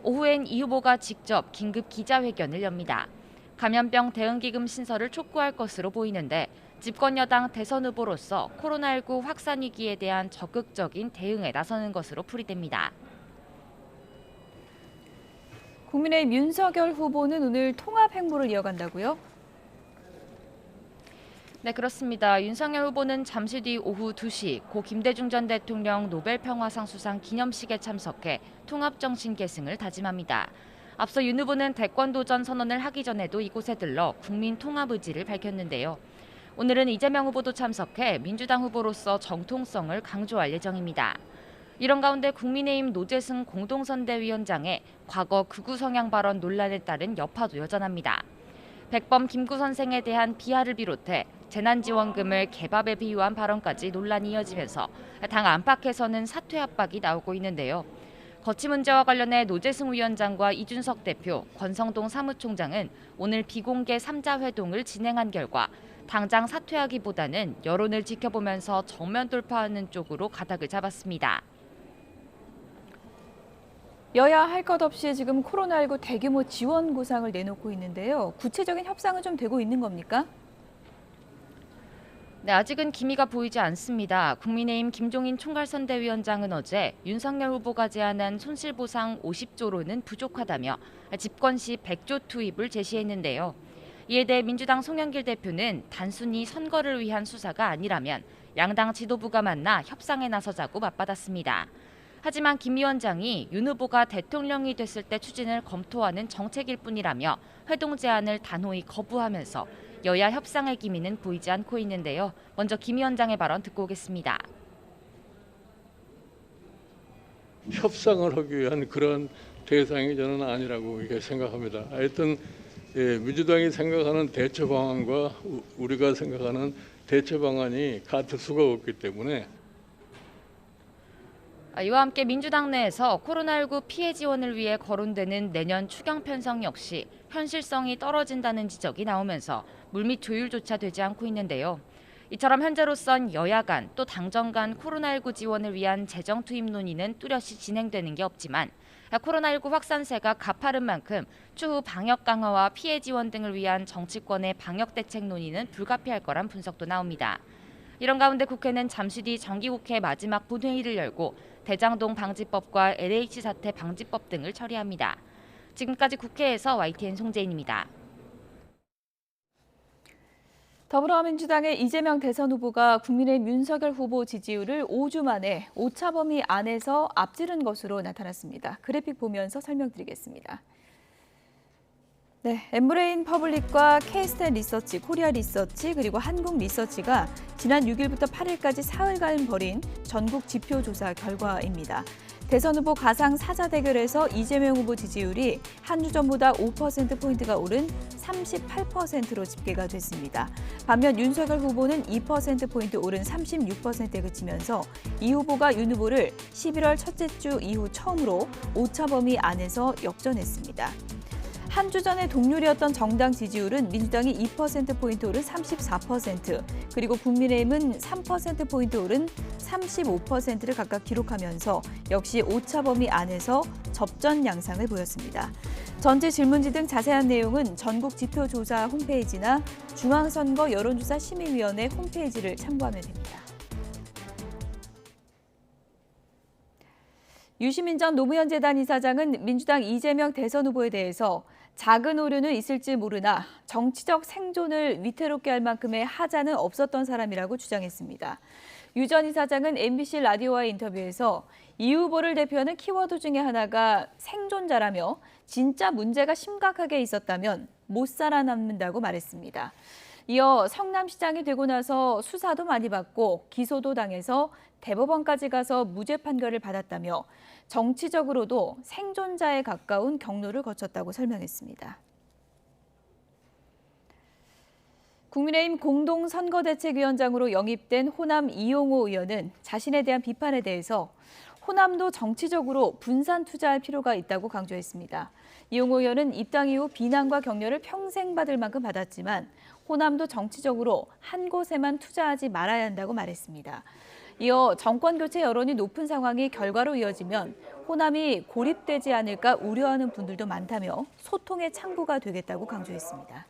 오후엔 이 후보가 직접 긴급 기자회견을 엽니다. 감염병 대응기금 신설을 촉구할 것으로 보이는데 집권 여당 대선 후보로서 코로나19 확산 위기에 대한 적극적인 대응에 나서는 것으로 풀이됩니다. 국민의힘 윤석열 후보는 오늘 통합 행보를 이어간다고요? 네, 그렇습니다. 윤석열 후보는 잠시 뒤 오후 2시 고 김대중 전 대통령 노벨 평화상 수상 기념식에 참석해 통합정신 계승을 다짐합니다. 앞서 윤 후보는 대권도전 선언을 하기 전에도 이곳에 들러 국민 통합 의지를 밝혔는데요. 오늘은 이재명 후보도 참석해 민주당 후보로서 정통성을 강조할 예정입니다. 이런 가운데 국민의힘 노재승 공동선대위원장의 과거 극우 성향 발언 논란에 따른 여파도 여전합니다. 백범 김구 선생에 대한 비하를 비롯해 재난지원금을 개밥에 비유한 발언까지 논란이 이어지면서 당 안팎에서는 사퇴 압박이 나오고 있는데요. 거취 문제와 관련해 노재승 위원장과 이준석 대표, 권성동 사무총장은 오늘 비공개 3자 회동을 진행한 결과 당장 사퇴하기보다는 여론을 지켜보면서 정면 돌파하는 쪽으로 가닥을 잡았습니다. 여야 할 것 없이 지금 코로나19 대규모 지원 구상을 내놓고 있는데요. 구체적인 협상은 좀 되고 있는 겁니까? 네, 아직은 기미가 보이지 않습니다. 국민의힘 김종인 총괄선대위원장은 어제 윤석열 후보가 제안한 손실보상 50조로는 부족하다며 집권 시 100조 투입을 제시했는데요. 이에 대해 민주당 송영길 대표는 단순히 선거를 위한 수사가 아니라면 양당 지도부가 만나 협상에 나서자고 맞받았습니다. 하지만 김 위원장이 윤 후보가 대통령이 됐을 때 추진을 검토하는 정책일 뿐이라며 회동 제안을 단호히 거부하면서 여야 협상의 기미는 보이지 않고 있는데요. 먼저 김 위원장의 발언 듣고 오겠습니다. 협상을 하기 위한 그런 대상이 저는 아니라고 이렇게 생각합니다. 하여튼 민주당이 생각하는 대처 방안과 우리가 생각하는 대처 방안이 같을 수가 없기 때문에 이와 함께 민주당 내에서 코로나19 피해 지원을 위해 거론되는 내년 추경 편성 역시 현실성이 떨어진다는 지적이 나오면서 물밑 조율조차 되지 않고 있는데요. 이처럼 현재로선 여야 간 또 당정 간 코로나19 지원을 위한 재정 투입 논의는 뚜렷이 진행되는 게 없지만 코로나19 확산세가 가파른 만큼 추후 방역 강화와 피해 지원 등을 위한 정치권의 방역 대책 논의는 불가피할 거란 분석도 나옵니다. 이런 가운데 국회는 잠시 뒤 정기국회 마지막 본회의를 열고 대장동 방지법과 LH 사태 방지법 등을 처리합니다. 지금까지 국회에서 YTN 송재인입니다. 더불어민주당의 이재명 대선 후보가 국민의힘 윤석열 후보 지지율을 5주 만에 오차 범위 안에서 앞지른 것으로 나타났습니다. 그래픽 보면서 설명드리겠습니다. 네, 엠브레인 퍼블릭과 K스탠 리서치, 코리아 리서치, 그리고 한국 리서치가 지난 6일부터 8일까지 사흘간 벌인 전국 지표 조사 결과입니다. 대선 후보 가상 사자 대결에서 이재명 후보 지지율이 한 주 전보다 5%포인트가 오른 38%로 집계가 됐습니다. 반면 윤석열 후보는 2%포인트 오른 36%에 그치면서 이 후보가 윤 후보를 11월 첫째 주 이후 처음으로 오차 범위 안에서 역전했습니다. 한 주 전에 동률이었던 정당 지지율은 민주당이 2%포인트 오른 34%, 그리고 국민의힘은 3%포인트 오른 35%를 각각 기록하면서 역시 오차 범위 안에서 접전 양상을 보였습니다. 전체 질문지 등 자세한 내용은 전국 지표조사 홈페이지나 중앙선거 여론조사 심의위원회 홈페이지를 참고하면 됩니다. 유시민 전 노무현 재단 이사장은 민주당 이재명 대선 후보에 대해서 작은 오류는 있을지 모르나 정치적 생존을 위태롭게 할 만큼의 하자는 없었던 사람이라고 주장했습니다. 유 전 이사장은 MBC 라디오와의 인터뷰에서 이 후보를 대표하는 키워드 중에 하나가 생존자라며 진짜 문제가 심각하게 있었다면 못 살아남는다고 말했습니다. 이어 성남시장이 되고 나서 수사도 많이 받고 기소도 당해서 대법원까지 가서 무죄 판결을 받았다며 정치적으로도 생존자에 가까운 경로를 거쳤다고 설명했습니다. 국민의힘 공동선거대책위원장으로 영입된 호남 이용호 의원은 자신에 대한 비판에 대해서 호남도 정치적으로 분산 투자할 필요가 있다고 강조했습니다. 이용호 의원은 입당 이후 비난과 격려를 평생 받을 만큼 받았지만 호남도 정치적으로 한 곳에만 투자하지 말아야 한다고 말했습니다. 이어 정권 교체 여론이 높은 상황이 결과로 이어지면 호남이 고립되지 않을까 우려하는 분들도 많다며 소통의 창구가 되겠다고 강조했습니다.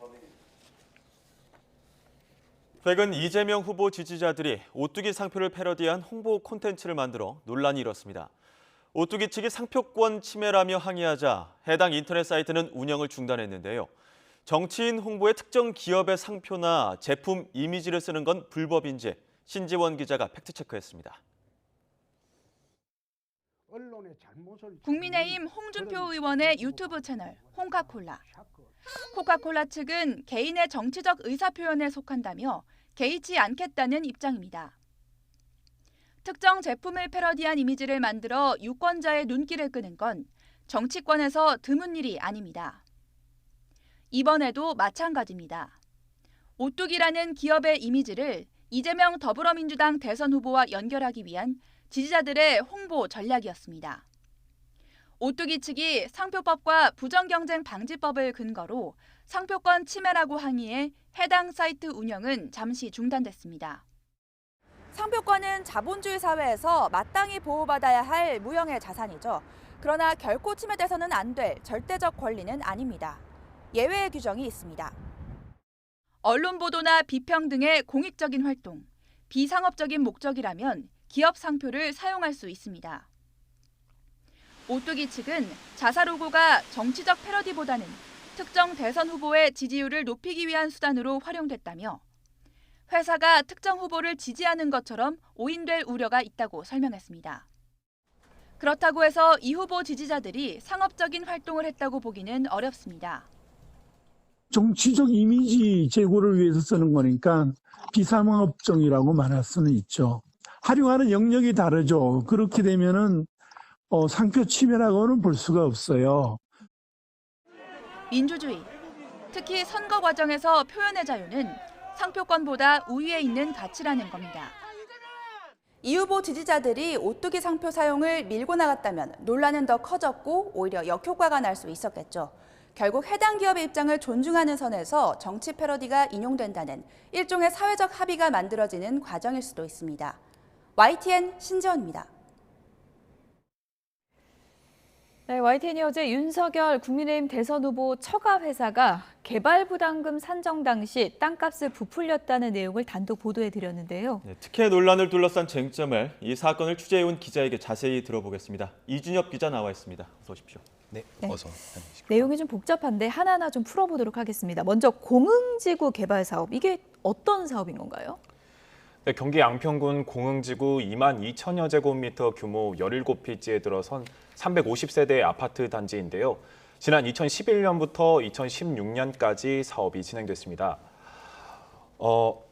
최근 이재명 후보 지지자들이 오뚜기 상표를 패러디한 홍보 콘텐츠를 만들어 논란이 일었습니다. 오뚜기 측이 상표권 침해라며 항의하자 해당 인터넷 사이트는 운영을 중단했는데요. 정치인 홍보에 특정 기업의 상표나 제품 이미지를 쓰는 건 불법인지 신지원 기자가 팩트체크했습니다. 국민의힘 홍준표 의원의 유튜브 채널 홍카콜라. 코카콜라 측은 개인의 정치적 의사표현에 속한다며 개의치 않겠다는 입장입니다. 특정 제품을 패러디한 이미지를 만들어 유권자의 눈길을 끄는 건 정치권에서 드문 일이 아닙니다. 이번에도 마찬가지입니다. 오뚜기라는 기업의 이미지를 이재명 더불어민주당 대선 후보와 연결하기 위한 지지자들의 홍보 전략이었습니다. 오뚜기 측이 상표법과 부정경쟁 방지법을 근거로 상표권 침해라고 항의해 해당 사이트 운영은 잠시 중단됐습니다. 상표권은 자본주의 사회에서 마땅히 보호받아야 할 무형의 자산이죠. 그러나 결코 침해돼서는 안 될 절대적 권리는 아닙니다. 예외의 규정이 있습니다. 언론 보도나 비평 등의 공익적인 활동, 비상업적인 목적이라면 기업 상표를 사용할 수 있습니다. 오뚜기 측은 자사 로고가 정치적 패러디보다는 특정 대선 후보의 지지율을 높이기 위한 수단으로 활용됐다며 회사가 특정 후보를 지지하는 것처럼 오인될 우려가 있다고 설명했습니다. 그렇다고 해서 이 후보 지지자들이 상업적인 활동을 했다고 보기는 어렵습니다. 정치적 이미지 제고를 위해서 쓰는 거니까 비상업종이라고 말할 수는 있죠. 활용하는 영역이 다르죠. 그렇게 되면은 상표 침해라고는 볼 수가 없어요. 민주주의, 특히 선거 과정에서 표현의 자유는 상표권보다 우위에 있는 가치라는 겁니다. 이 후보 지지자들이 오뚜기 상표 사용을 밀고 나갔다면 논란은 더 커졌고 오히려 역효과가 날 수 있었겠죠. 결국 해당 기업의 입장을 존중하는 선에서 정치 패러디가 인용된다는 일종의 사회적 합의가 만들어지는 과정일 수도 있습니다. YTN 신지원입니다. 네, YTN이 어제 윤석열 국민의힘 대선 후보 처가 회사가 개발 부담금 산정 당시 땅값을 부풀렸다는 내용을 단독 보도해드렸는데요. 네, 특혜 논란을 둘러싼 쟁점을 이 사건을 취재해온 기자에게 자세히 들어보겠습니다. 이준엽 기자 나와 있습니다. 어서 오십시오. 네, 어서 다니십시오. 내용이 좀 복잡한데 하나하나 좀 풀어보도록 하겠습니다. 먼저 공흥지구 개발 사업, 이게 어떤 사업인 건가요? 네, 경기 양평군 공흥지구 22,000여 제곱미터 규모 17필지에 들어선 350세대 아파트 단지인데요. 지난 2011년부터 2016년까지 사업이 진행됐습니다.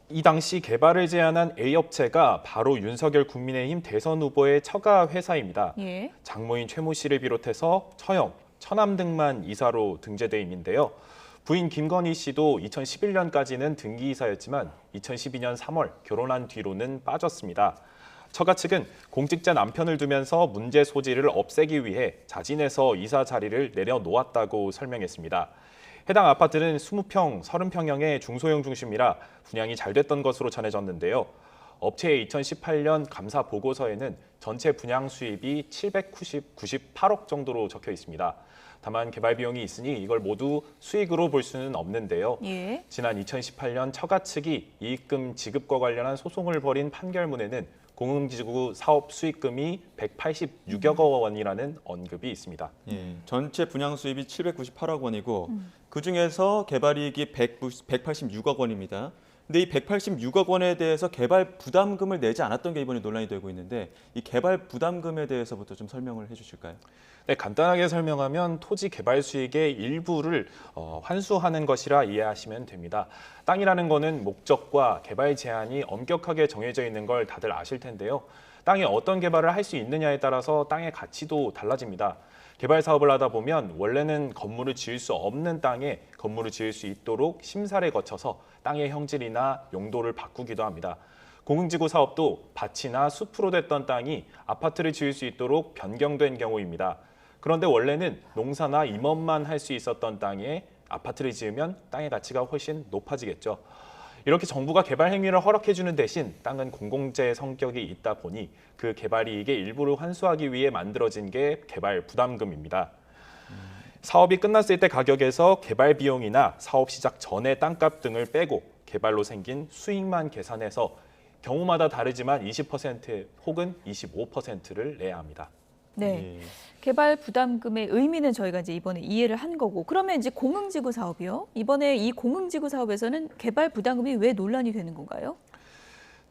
이 당시 개발을 제안한 A업체가 바로 윤석열 국민의힘 대선 후보의 처가 회사입니다. 예. 장모인 최모 씨를 비롯해서 처형, 처남 등만 이사로 등재돼 있는데요. 부인 김건희 씨도 2011년까지는 등기이사였지만 2012년 3월 결혼한 뒤로는 빠졌습니다. 처가 측은 공직자 남편을 두면서 문제 소지를 없애기 위해 자진해서 이사 자리를 내려놓았다고 설명했습니다. 해당 아파트는 20평, 30평형의 중소형 중심이라 분양이 잘 됐던 것으로 전해졌는데요. 업체의 2018년 감사 보고서에는 전체 분양 수입이 798억 정도로 적혀 있습니다. 다만 개발 비용이 있으니 이걸 모두 수익으로 볼 수는 없는데요. 예. 지난 2018년 처가 측이 이익금 지급과 관련한 소송을 벌인 판결문에는 공흥지구 사업 수익금이 186억 원이라는 언급이 있습니다. 예, 전체 분양 수입이 798억 원이고 그중에서 개발이익이 186억 원입니다. 근데 이 186억 원에 대해서 개발 부담금을 내지 않았던 게 이번에 논란이 되고 있는데 이 개발 부담금에 대해서부터 좀 설명을 해주실까요? 네, 간단하게 설명하면 토지 개발 수익의 일부를 환수하는 것이라 이해하시면 됩니다. 땅이라는 거는 목적과 개발 제한이 엄격하게 정해져 있는 걸 다들 아실 텐데요. 땅에 어떤 개발을 할 수 있느냐에 따라서 땅의 가치도 달라집니다. 개발 사업을 하다 보면 원래는 건물을 지을 수 없는 땅에 건물을 지을 수 있도록 심사를 거쳐서 땅의 형질이나 용도를 바꾸기도 합니다. 공흥지구 사업도 밭이나 숲으로 됐던 땅이 아파트를 지을 수 있도록 변경된 경우입니다. 그런데 원래는 농사나 임업만 할 수 있었던 땅에 아파트를 지으면 땅의 가치가 훨씬 높아지겠죠. 이렇게 정부가 개발 행위를 허락해주는 대신 땅은 공공재 성격이 있다 보니 그 개발 이익의 일부를 환수하기 위해 만들어진 게 개발 부담금입니다. 사업이 끝났을 때 가격에서 개발 비용이나 사업 시작 전의 땅값 등을 빼고 개발로 생긴 수익만 계산해서 경우마다 다르지만 20% 혹은 25%를 내야 합니다. 네. 개발 부담금의 의미는 저희가 이제 이번에 이해를 한 거고, 그러면 이제 공흥지구 사업이요? 이번에 이 공흥지구 사업에서는 개발 부담금이 왜 논란이 되는 건가요?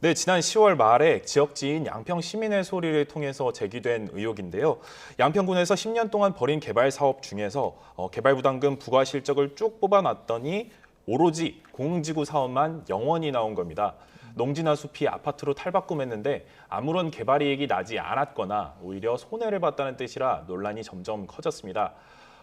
네, 지난 10월 말에 지역지인 양평 시민의 소리를 통해서 제기된 의혹인데요. 양평군에서 10년 동안 벌인 개발 사업 중에서 개발부담금 부과 실적을 쭉 뽑아놨더니 오로지 공흥지구 사업만 0원이 나온 겁니다. 농지나 숲이 아파트로 탈바꿈했는데 아무런 개발 이익이 나지 않았거나 오히려 손해를 봤다는 뜻이라 논란이 점점 커졌습니다.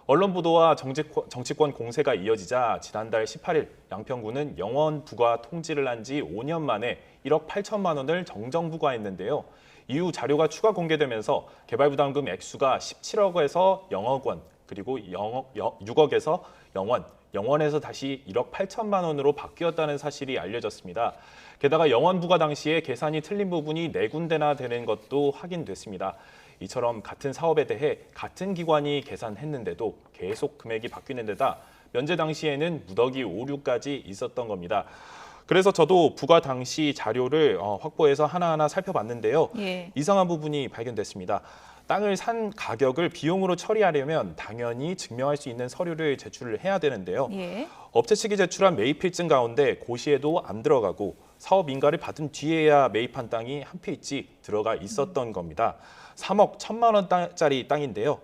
언론 보도와 정치권 공세가 이어지자 지난달 18일 양평군은 0원 부과 통지를 한 지 5년 만에 1억 8천만 원을 정정 부과했는데요. 이후 자료가 추가 공개되면서 개발부담금 액수가 17억에서 0억 원, 그리고 6억에서 0원, 0원에서 다시 1억 8천만 원으로 바뀌었다는 사실이 알려졌습니다. 게다가 0원 부과 당시에 계산이 틀린 부분이 4군데나 되는 것도 확인됐습니다. 이처럼 같은 사업에 대해 같은 기관이 계산했는데도 계속 금액이 바뀌는 데다 면제 당시에는 무더기 오류까지 있었던 겁니다. 그래서 저도 부과 당시 자료를 확보해서 하나하나 살펴봤는데요. 예. 이상한 부분이 발견됐습니다. 땅을 산 가격을 비용으로 처리하려면 당연히 증명할 수 있는 서류를 제출을 해야 되는데요. 예. 업체 측이 제출한 매입일증 가운데 고시에도 안 들어가고 사업 인가를 받은 뒤에야 매입한 땅이 한 필지 들어가 있었던 겁니다. 3억 1천만 원짜리 땅인데요.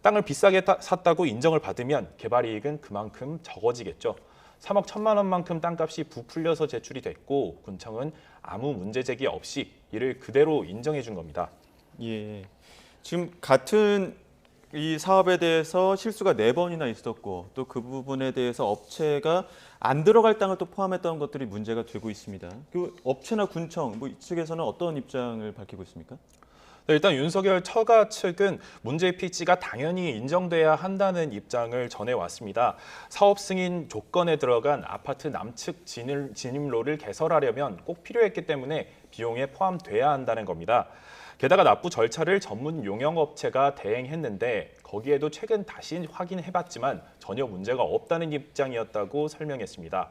땅을 비싸게 샀다고 인정을 받으면 개발 이익은 그만큼 적어지겠죠. 3억 1천만 원만큼 땅값이 부풀려서 제출이 됐고 군청은 아무 문제 제기 없이 이를 그대로 인정해 준 겁니다. 예. 지금 같은 이 사업에 대해서 실수가 4번이나 있었고 또 그 부분에 대해서 업체가 안 들어갈 땅을 또 포함했던 것들이 문제가 되고 있습니다. 그 업체나 군청 뭐 이쪽에서는 어떤 입장을 밝히고 있습니까? 네, 일단 윤석열 처가 측은 문제의 필지가 당연히 인정돼야 한다는 입장을 전해왔습니다. 사업 승인 조건에 들어간 아파트 남측 진입로를 개설하려면 꼭 필요했기 때문에 비용에 포함돼야 한다는 겁니다. 게다가 납부 절차를 전문 용역업체가 대행했는데 거기에도 최근 다시 확인해봤지만 전혀 문제가 없다는 입장이었다고 설명했습니다.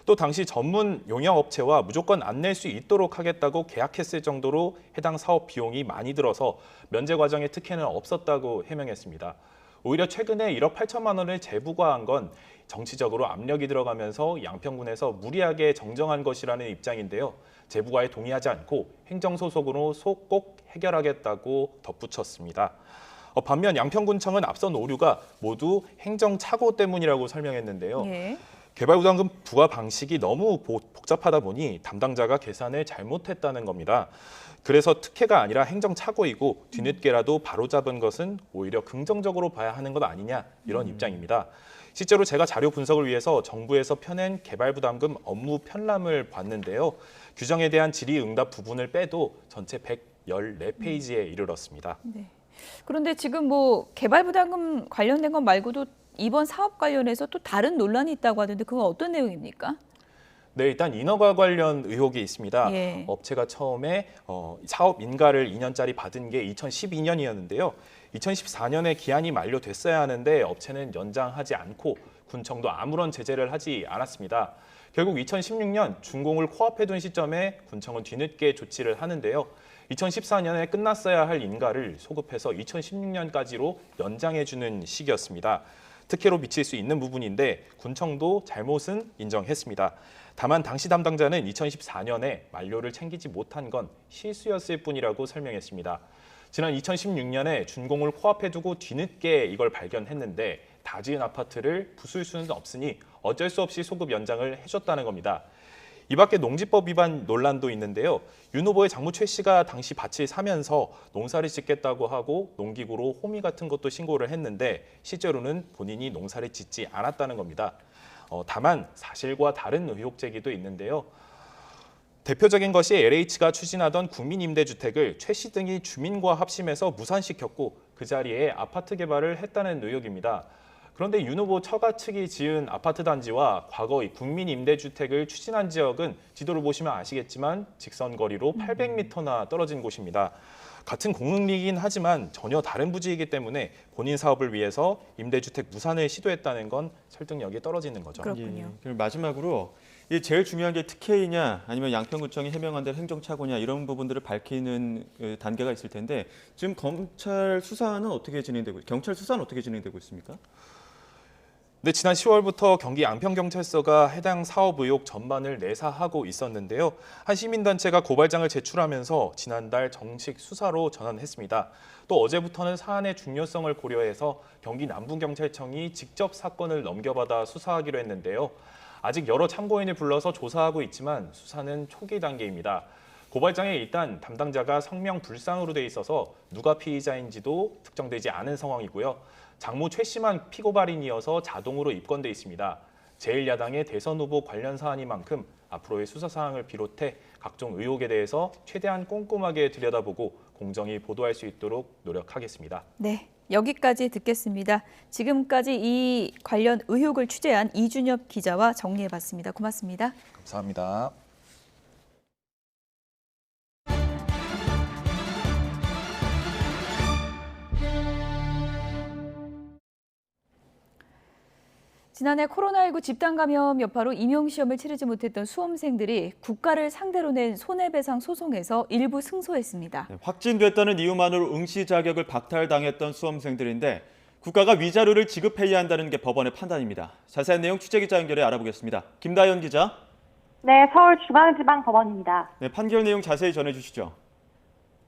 또 당시 전문 용역업체와 무조건 안 낼 수 있도록 하겠다고 계약했을 정도로 해당 사업 비용이 많이 들어서 면제 과정에 특혜는 없었다고 해명했습니다. 오히려 최근에 1억 8천만 원을 재부과한 건 정치적으로 압력이 들어가면서 양평군에서 무리하게 정정한 것이라는 입장인데요. 재부과에 동의하지 않고 행정소송으로 꼭 해결하겠다고 덧붙였습니다. 반면 양평군청은 앞선 오류가 모두 행정착오 때문이라고 설명했는데요. 예. 개발부담금 부과 방식이 너무 복잡하다 보니 담당자가 계산을 잘못했다는 겁니다. 그래서 특혜가 아니라 행정착오이고 뒤늦게라도 바로잡은 것은 오히려 긍정적으로 봐야 하는 것 아니냐 이런 입장입니다. 실제로 제가 자료 분석을 위해서 정부에서 펴낸 개발부담금 업무 편람을 봤는데요. 규정에 대한 질의응답 부분을 빼도 전체 114페이지에 이르렀습니다. 네. 그런데 지금 뭐 개발부담금 관련된 것 말고도 이번 사업 관련해서 또 다른 논란이 있다고 하던데 그건 어떤 내용입니까? 네, 일단 인허가 관련 의혹이 있습니다. 예. 업체가 처음에 사업 인가를 2년짜리 받은 게 2012년이었는데요. 2014년에 기한이 만료됐어야 하는데 업체는 연장하지 않고 군청도 아무런 제재를 하지 않았습니다. 결국 2016년 준공을 코앞에 둔 시점에 군청은 뒤늦게 조치를 하는데요. 2014년에 끝났어야 할 인가를 소급해서 2016년까지로 연장해주는 시기였습니다. 특혜로 미칠 수 있는 부분인데 군청도 잘못은 인정했습니다. 다만 당시 담당자는 2014년에 만료를 챙기지 못한 건 실수였을 뿐이라고 설명했습니다. 지난 2016년에 준공을 코앞에 두고 뒤늦게 이걸 발견했는데 다 지은 아파트를 부술 수는 없으니 어쩔 수 없이 소급 연장을 해줬다는 겁니다. 이 밖에 농지법 위반 논란도 있는데요. 윤 후보의 장모 최 씨가 당시 밭을 사면서 농사를 짓겠다고 하고 농기구로 호미 같은 것도 신고를 했는데 실제로는 본인이 농사를 짓지 않았다는 겁니다. 다만 사실과 다른 의혹 제기도 있는데요. 대표적인 것이 LH가 추진하던 국민임대주택을 최 씨 등이 주민과 합심해서 무산시켰고 그 자리에 아파트 개발을 했다는 의혹입니다. 그런데 윤 후보 처가 측이 지은 아파트 단지와 과거 이 국민임대주택을 추진한 지역은 지도를 보시면 아시겠지만 직선거리로 800m나 떨어진 곳입니다. 같은 공흥리이긴 하지만 전혀 다른 부지이기 때문에 본인 사업을 위해서 임대주택 무산을 시도했다는 건 설득력이 떨어지는 거죠. 그렇군요. 예, 그럼 마지막으로 이 제일 중요한 게 특혜이냐 아니면 양평구청이 해명한 대로 행정착오냐 이런 부분들을 밝히는 단계가 있을 텐데 지금 검찰 수사는 어떻게 진행되고 경찰 수사는 어떻게 진행되고 있습니까? 네, 지난 10월부터 경기 양평경찰서가 해당 사업 의혹 전반을 내사하고 있었는데요. 한 시민단체가 고발장을 제출하면서 지난달 정식 수사로 전환했습니다. 또 어제부터는 사안의 중요성을 고려해서 경기 남부경찰청이 직접 사건을 넘겨받아 수사하기로 했는데요. 아직 여러 참고인을 불러서 조사하고 있지만 수사는 초기 단계입니다. 고발장에 일단 담당자가 성명 불상으로 돼 있어서 누가 피의자인지도 특정되지 않은 상황이고요. 장모 최씨만 피고발인이어서 자동으로 입건돼 있습니다. 제1야당의 대선 후보 관련 사안인 만큼 앞으로의 수사 사항을 비롯해 각종 의혹에 대해서 최대한 꼼꼼하게 들여다보고 공정히 보도할 수 있도록 노력하겠습니다. 네, 여기까지 듣겠습니다. 지금까지 이 관련 의혹을 취재한 이준엽 기자와 정리해봤습니다. 고맙습니다. 감사합니다. 지난해 코로나19 집단 감염 여파로 임용시험을 치르지 못했던 수험생들이 국가를 상대로 낸 손해배상 소송에서 일부 승소했습니다. 확진됐다는 이유만으로 응시 자격을 박탈당했던 수험생들인데 국가가 위자료를 지급해야 한다는 게 법원의 판단입니다. 자세한 내용 취재기자 연결해 알아보겠습니다. 김다연 기자. 네, 서울중앙지방법원입니다. 네, 판결 내용 자세히 전해주시죠.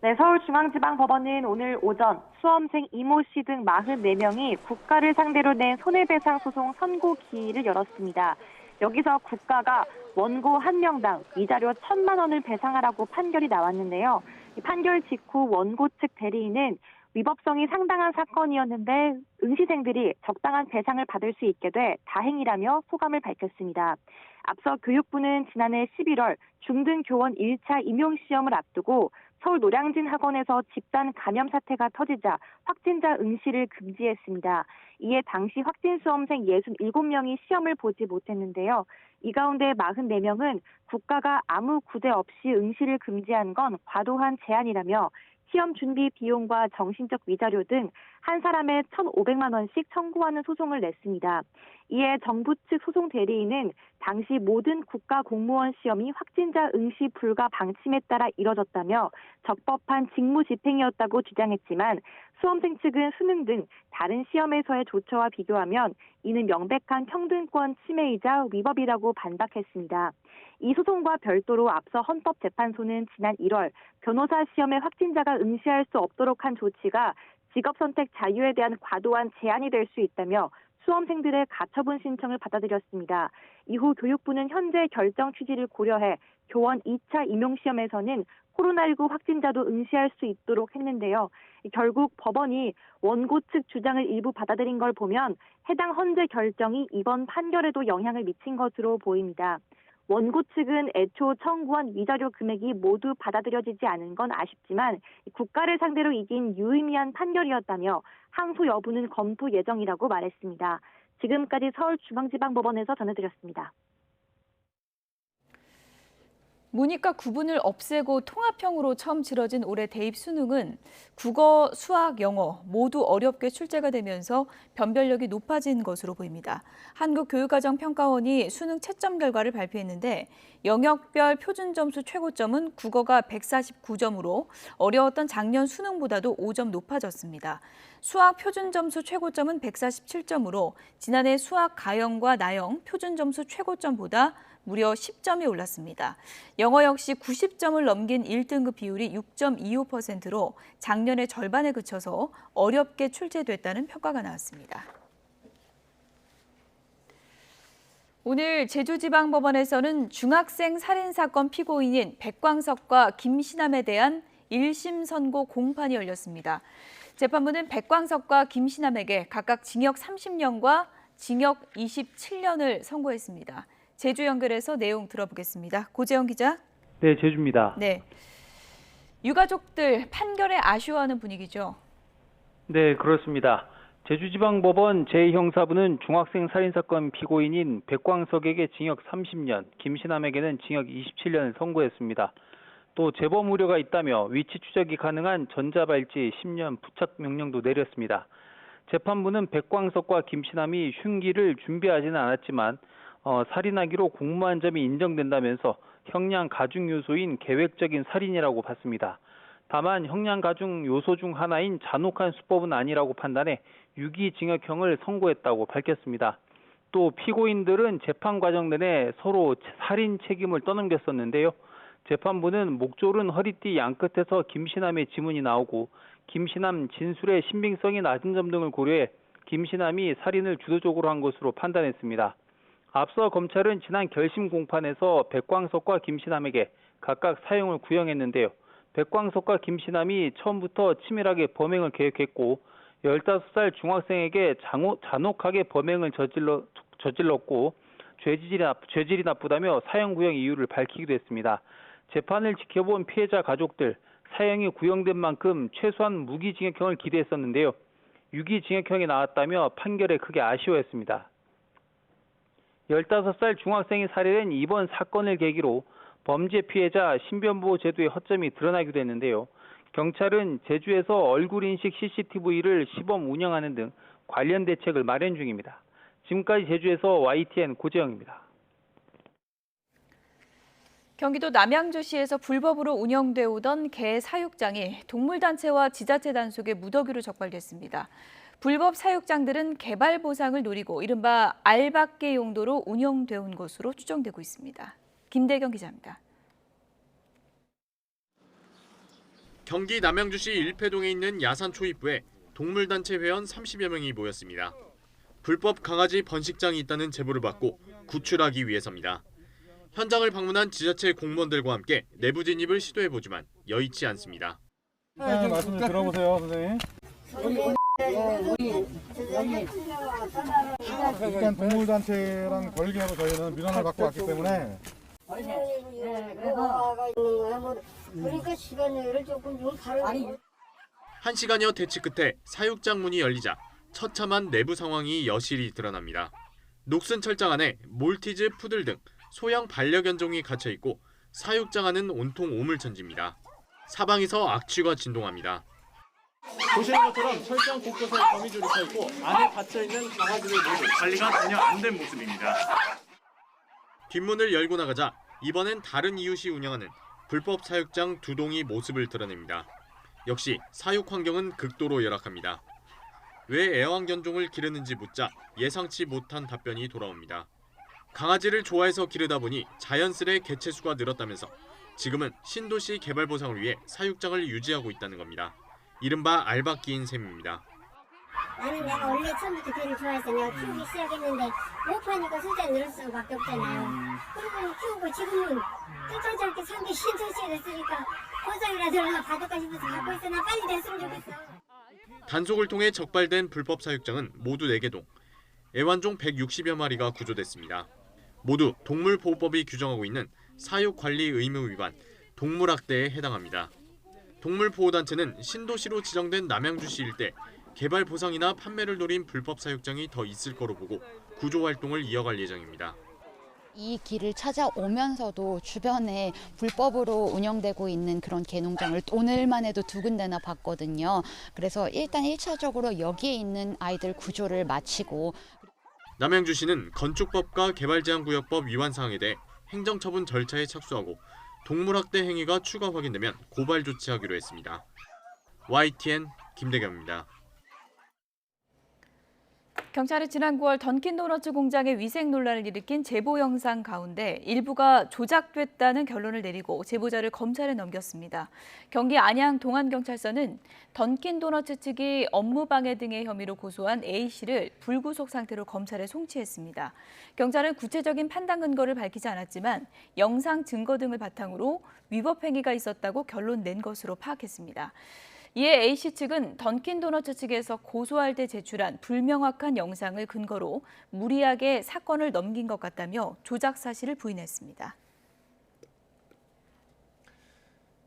네, 서울중앙지방법원은 오늘 오전 수험생 이모 씨 등 44명이 국가를 상대로 낸 손해배상 소송 선고 기일을 열었습니다. 여기서 국가가 원고 1명당 위자료 1,000만 원을 배상하라고 판결이 나왔는데요. 이 판결 직후 원고 측 대리인은 위법성이 상당한 사건이었는데 응시생들이 적당한 배상을 받을 수 있게 돼 다행이라며 소감을 밝혔습니다. 앞서 교육부는 지난해 11월 중등교원 1차 임용시험을 앞두고 서울 노량진 학원에서 집단 감염 사태가 터지자 확진자 응시를 금지했습니다. 이에 당시 확진 수험생 67명이 시험을 보지 못했는데요. 이 가운데 44명은 국가가 아무 구제 없이 응시를 금지한 건 과도한 제한이라며 시험 준비 비용과 정신적 위자료 등 한 사람에 1,500만 원씩 청구하는 소송을 냈습니다. 이에 정부 측 소송 대리인은 당시 모든 국가 공무원 시험이 확진자 응시 불가 방침에 따라 이뤄졌다며 적법한 직무 집행이었다고 주장했지만 수험생 측은 수능 등 다른 시험에서의 조처와 비교하면 이는 명백한 평등권 침해이자 위법이라고 반박했습니다. 이 소송과 별도로 앞서 헌법재판소는 지난 1월 변호사 시험에 확진자가 응시할 수 없도록 한 조치가 직업선택 자유에 대한 과도한 제한이 될 수 있다며 수험생들의 가처분 신청을 받아들였습니다. 이후 교육부는 현재 결정 취지를 고려해 교원 2차 임용시험에서는 코로나19 확진자도 응시할 수 있도록 했는데요. 결국 법원이 원고 측 주장을 일부 받아들인 걸 보면 해당 헌재 결정이 이번 판결에도 영향을 미친 것으로 보입니다. 원고 측은 애초 청구한 위자료 금액이 모두 받아들여지지 않은 건 아쉽지만 국가를 상대로 이긴 유의미한 판결이었다며 항소 여부는 검토 예정이라고 말했습니다. 지금까지 서울중앙지방법원에서 전해드렸습니다. 문이과 구분을 없애고 통합형으로 처음 치러진 올해 대입 수능은 국어, 수학, 영어 모두 어렵게 출제가 되면서 변별력이 높아진 것으로 보입니다. 한국교육과정평가원이 수능 채점 결과를 발표했는데 영역별 표준점수 최고점은 국어가 149점으로 어려웠던 작년 수능보다도 5점 높아졌습니다. 수학 표준점수 최고점은 147점으로 지난해 수학 가형과 나형 표준점수 최고점보다 무려 10점이 올랐습니다. 영어 역시 90점을 넘긴 1등급 비율이 6.25%로 작년의 절반에 그쳐서 어렵게 출제됐다는 평가가 나왔습니다. 오늘 제주지방법원에서는 중학생 살인사건 피고인인 백광석과 김신남에 대한 1심 선고 공판이 열렸습니다. 재판부는 백광석과 김신남에게 각각 징역 30년과 징역 27년을 선고했습니다. 제주 연결해서 내용 들어보겠습니다. 고재영 기자. 네, 제주입니다. 네, 유가족들 판결에 아쉬워하는 분위기죠. 네, 그렇습니다. 제주지방법원 제2형사부는 중학생 살인사건 피고인인 백광석에게 징역 30년, 김신남에게는 징역 27년을 선고했습니다. 또 재범 우려가 있다며 위치 추적이 가능한 전자발찌 10년 부착 명령도 내렸습니다. 재판부는 백광석과 김신남이 흉기를 준비하지는 않았지만 살인하기로 공모한 점이 인정된다면서 형량 가중 요소인 계획적인 살인이라고 봤습니다. 다만 형량 가중 요소 중 하나인 잔혹한 수법은 아니라고 판단해 유기징역형을 선고했다고 밝혔습니다. 또 피고인들은 재판 과정 내내 서로 살인 책임을 떠넘겼었는데요. 재판부는 목조른 허리띠 양끝에서 김씨남의 지문이 나오고 김씨남 진술의 신빙성이 낮은 점 등을 고려해 김씨남이 살인을 주도적으로 한 것으로 판단했습니다. 앞서 검찰은 지난 결심 공판에서 백광석과 김씨남에게 각각 사형을 구형했는데요. 백광석과 김씨남이 처음부터 치밀하게 범행을 계획했고 15살 중학생에게 잔혹하게 범행을 저질렀고 죄질이 나쁘다며 사형 구형 이유를 밝히기도 했습니다. 재판을 지켜본 피해자 가족들, 사형이 구형된 만큼 최소한 무기징역형을 기대했었는데요. 유기징역형이 나왔다며 판결에 크게 아쉬워했습니다. 15살 중학생이 살해된 이번 사건을 계기로 범죄 피해자 신변보호 제도의 허점이 드러나기도 했는데요. 경찰은 제주에서 얼굴인식 CCTV를 시범 운영하는 등 관련 대책을 마련 중입니다. 지금까지 제주에서 YTN 고재영입니다. 경기도 남양주시에서 불법으로 운영되어 오던 개 사육장이 동물단체와 지자체 단속에 무더기로 적발됐습니다. 불법 사육장들은 개발 보상을 노리고 이른바 알박개 용도로 운영되어 온 것으로 추정되고 있습니다. 김대경 기자입니다. 경기 남양주시 일패동에 있는 야산초 입구에 동물단체 회원 30여 명이 모였습니다. 불법 강아지 번식장이 있다는 제보를 받고 구출하기 위해서입니다. 현장을 방문한 지자체 공무원들과 함께 내부 진입을 시도해보지만 여의치 않습니다. 말씀 좀 들어보세요, 선생님. 일단 동물단체랑 권리하고 저희는 민원을 받고 왔기 때문에 그러니까 시간을 조금 좀 다르게 1시간여 대치 끝에 사육장 문이 열리자 처참한 내부 상황이 여실히 드러납니다. 녹슨 철장 안에 몰티즈, 푸들 등 소형 반려견종이 갇혀 있고 사육장 안은 온통 오물천지입니다. 사방에서 악취가 진동합니다. 보시는 것처럼 철장 곳곳에 거미줄이 서 있고 안에 갇혀 있는 강아지들 모두 관리가 전혀 안 된 모습입니다. 뒷문을 열고 나가자 이번엔 다른 이웃이 운영하는 불법 사육장 두 동이 모습을 드러냅니다. 역시 사육 환경은 극도로 열악합니다. 왜 애완견종을 기르는지 묻자 예상치 못한 답변이 돌아옵니다. 강아지를 좋아해서 기르다 보니 자연스레 개체수가 늘었다면서 지금은 신도시 개발 보상을 위해 사육장을 유지하고 있다는 겁니다. 이른바 알박기인 셈입니다. 나는 내가 원래 처음부터 개를 좋아해서 내가 키우기 시작했는데 못 파니까 숫자 늘을 수밖에 없잖아요. 그러고 키우고 지금은 끝까지 이렇게 상대 신도시에 됐으니까 보상이라도 얼마 받을까 싶어서 갖고 있어. 나 빨리 됐으면 좋겠어. 단속을 통해 적발된 불법 사육장은 모두 4개 동, 애완종 160여 마리가 구조됐습니다. 모두 동물보호법이 규정하고 있는 사육관리 의무 위반, 동물학대에 해당합니다. 동물보호단체는 신도시로 지정된 남양주시 일대 개발 보상이나 판매를 노린 불법 사육장이 더 있을 거로 보고 구조 활동을 이어갈 예정입니다. 이 길을 찾아오면서도 주변에 불법으로 운영되고 있는 그런 개농장을 오늘만 해도 2군데나 봤거든요. 그래서 일단 1차적으로 여기에 있는 아이들 구조를 마치고 남양주시는 건축법과 개발제한구역법 위반 사항에 대해 행정처분 절차에 착수하고 동물학대 행위가 추가 확인되면 고발 조치하기로 했습니다. YTN 김대겸입니다. 경찰이 지난 9월 던킨도너츠 공장의 위생 논란을 일으킨 제보 영상 가운데 일부가 조작됐다는 결론을 내리고 제보자를 검찰에 넘겼습니다. 경기 안양 동안경찰서는 던킨도너츠 측이 업무방해 등의 혐의로 고소한 A씨를 불구속 상태로 검찰에 송치했습니다. 경찰은 구체적인 판단 근거를 밝히지 않았지만 영상 증거 등을 바탕으로 위법 행위가 있었다고 결론 낸 것으로 파악했습니다. 이에 A씨 측은 던킨도너츠 측에서 고소할 때 제출한 불명확한 영상을 근거로 무리하게 사건을 넘긴 것 같다며 조작 사실을 부인했습니다.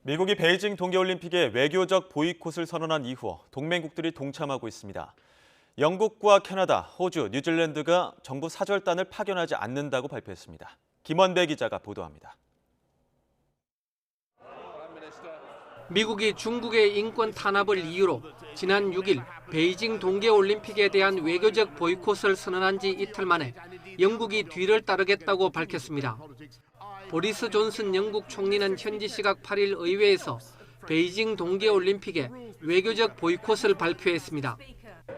미국이 베이징 동계올림픽에 외교적 보이콧을 선언한 이후 동맹국들이 동참하고 있습니다. 영국과 캐나다, 호주, 뉴질랜드가 정부 사절단을 파견하지 않는다고 발표했습니다. 김원배 기자가 보도합니다. 미국이 중국의 인권 탄압을 이유로 지난 6일 베이징 동계올림픽에 대한 외교적 보이콧을 선언한 지 이틀 만에 영국이 뒤를 따르겠다고 밝혔습니다. 보리스 존슨 영국 총리는 현지 시각 8일 의회에서 베이징 동계올림픽에 외교적 보이콧을 발표했습니다.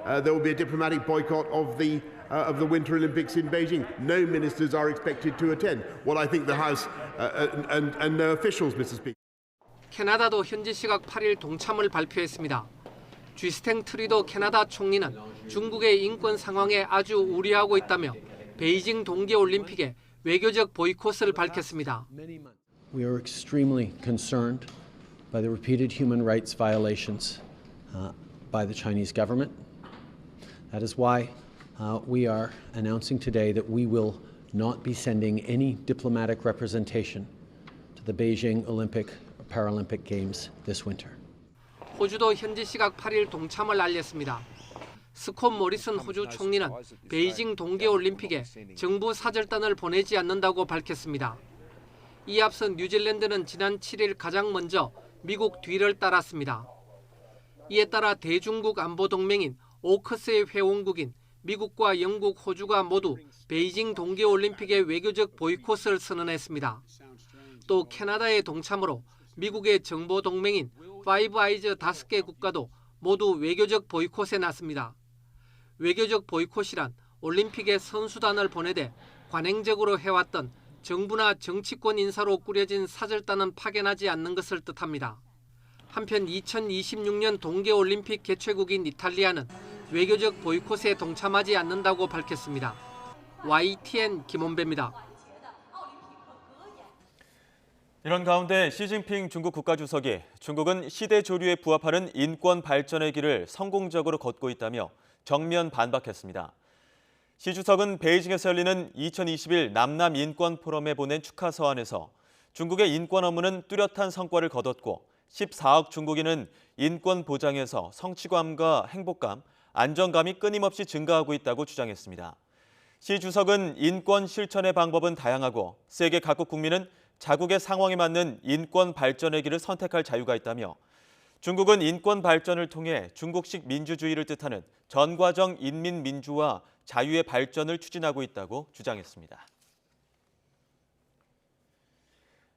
There will be a diplomatic boycott of the of the Winter Olympics in Beijing. No ministers are expected to attend. What I think the House and no officials, Mr. Speaker. 캐나다도 현지 시각 8일 동참을 발표했습니다. 쥐스탱 트리도 캐나다 총리는 중국의 인권 상황에 아주 우려하고 있다며 베이징 동계올림픽에 외교적 보이콧을 밝혔습니다. We are extremely concerned by the repeated human rights violations by the Chinese government. That is why we are announcing today that we will not be sending any diplomatic representation to the Beijing Olympic Paralympic Games this winter. 호주도 현지 시각 8일 동참을 알렸습니다. 스콧 모리슨 호주 총리는 베이징 동계올림픽에 정부 사절단을 보내지 않는다고 밝혔습니다. 이 앞서 뉴질랜드는 지난 7일 가장 먼저 미국 뒤를 따랐습니다. 이에 따라 대중국 안보 동맹인 오커스의 회원국인 미국과 영국, 호주가 모두 베이징 동계올림픽의 외교적 보이콧을 선언했습니다. 또 캐나다의 동참으로 미국의 정보 동맹인 파이브 아이즈 5개 국가도 모두 외교적 보이콧에 나섭니다. 외교적 보이콧이란 올림픽에 선수단을 보내되 관행적으로 해왔던 정부나 정치권 인사로 꾸려진 사절단은 파견하지 않는 것을 뜻합니다. 한편 2026년 동계올림픽 개최국인 이탈리아는 외교적 보이콧에 동참하지 않는다고 밝혔습니다. YTN 김원배입니다. 이런 가운데 시진핑 중국 국가주석이 중국은 시대 조류에 부합하는 인권 발전의 길을 성공적으로 걷고 있다며 정면 반박했습니다. 시 주석은 베이징에서 열리는 2021 남남 인권 포럼에 보낸 축하 서한에서 중국의 인권 업무는 뚜렷한 성과를 거뒀고 14억 중국인은 인권 보장에서 성취감과 행복감, 안정감이 끊임없이 증가하고 있다고 주장했습니다. 시 주석은 인권 실천의 방법은 다양하고 세계 각국 국민은 자국의 상황에 맞는 인권 발전의 길을 선택할 자유가 있다며 중국은 인권 발전을 통해 중국식 민주주의를 뜻하는 전과정 인민민주화 자유의 발전을 추진하고 있다고 주장했습니다.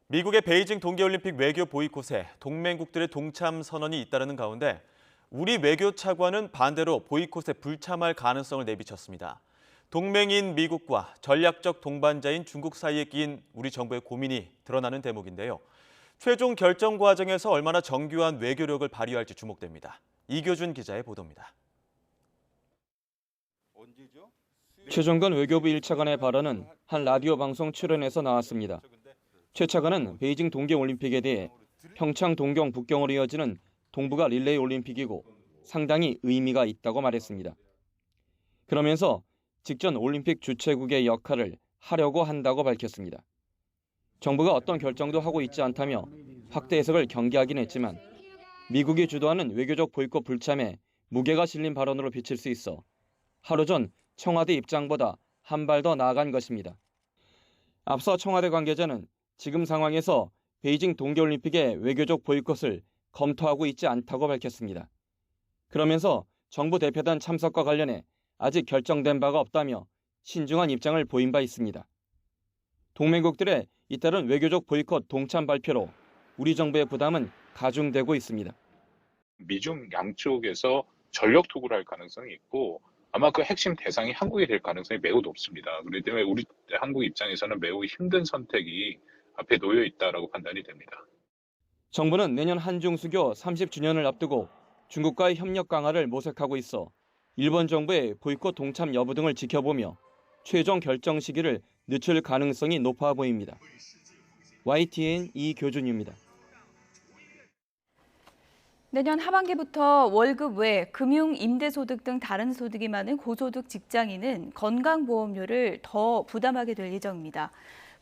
미국의 베이징 동계올림픽 외교 보이콧에 동맹국들의 동참 선언이 잇따르는 가운데 우리 외교 차관은 반대로 보이콧에 불참할 가능성을 내비쳤습니다. 동맹인 미국과 전략적 동반자인 중국 사이에 끼인 우리 정부의 고민이 드러나는 대목인데요. 최종 결정 과정에서 얼마나 정교한 외교력을 발휘할지 주목됩니다. 이교준 기자의 보도입니다. 최정건 외교부 1차관의 발언은 한 라디오 방송 출연에서 나왔습니다. 최 차관은 베이징 동계올림픽에 대해 평창 동경 북경으로 이어지는 동북아 릴레이 올림픽이고 상당히 의미가 있다고 말했습니다. 그러면서 직전 올림픽 주최국의 역할을 하려고 한다고 밝혔습니다. 정부가 어떤 결정도 하고 있지 않다며 확대 해석을 경계하긴 했지만 미국이 주도하는 외교적 보이콧 불참에 무게가 실린 발언으로 비칠 수 있어 하루 전 청와대 입장보다 한 발 더 나아간 것입니다. 앞서 청와대 관계자는 지금 상황에서 베이징 동계올림픽의 외교적 보이콧을 검토하고 있지 않다고 밝혔습니다. 그러면서 정부 대표단 참석과 관련해 아직 결정된 바가 없다며 신중한 입장을 보인 바 있습니다. 동맹국들의 잇따른 외교적 보이콧 동참 발표로 우리 정부의 부담은 가중되고 있습니다. 미중 양쪽에서 전력 투구를 할 가능성이 있고 아마 그 핵심 대상이 한국이 될 가능성이 매우 높습니다. 그렇기 때문에 우리 한국 입장에서는 매우 힘든 선택이 앞에 놓여 있다라고 판단이 됩니다. 정부는 내년 한중 수교 30주년을 앞두고 중국과의 협력 강화를 모색하고 있어 일본 정부의 보이콧 동참 여부 등을 지켜보며 최종 결정 시기를 늦출 가능성이 높아 보입니다. YTN 이교준입니다. 내년 하반기부터 월급 외 금융, 임대소득 등 다른 소득이 많은 고소득 직장인은 건강보험료를 더 부담하게 될 예정입니다.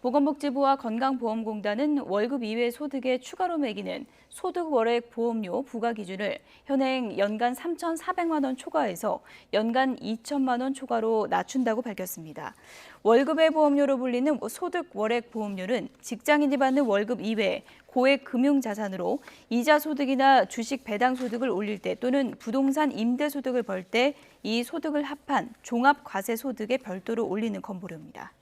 보건복지부와 건강보험공단은 월급 이외 소득에 추가로 매기는 소득월액 보험료 부과 기준을 현행 연간 3,400만 원 초과에서 연간 2천만 원 초과로 낮춘다고 밝혔습니다. 월급의 보험료로 불리는 소득월액 보험료는 직장인이 받는 월급 이외 고액 금융자산으로 이자 소득이나 주식 배당 소득을 올릴 때 또는 부동산 임대 소득을 벌 때 이 소득을 합한 종합과세 소득에 별도로 올리는 건보료입니다.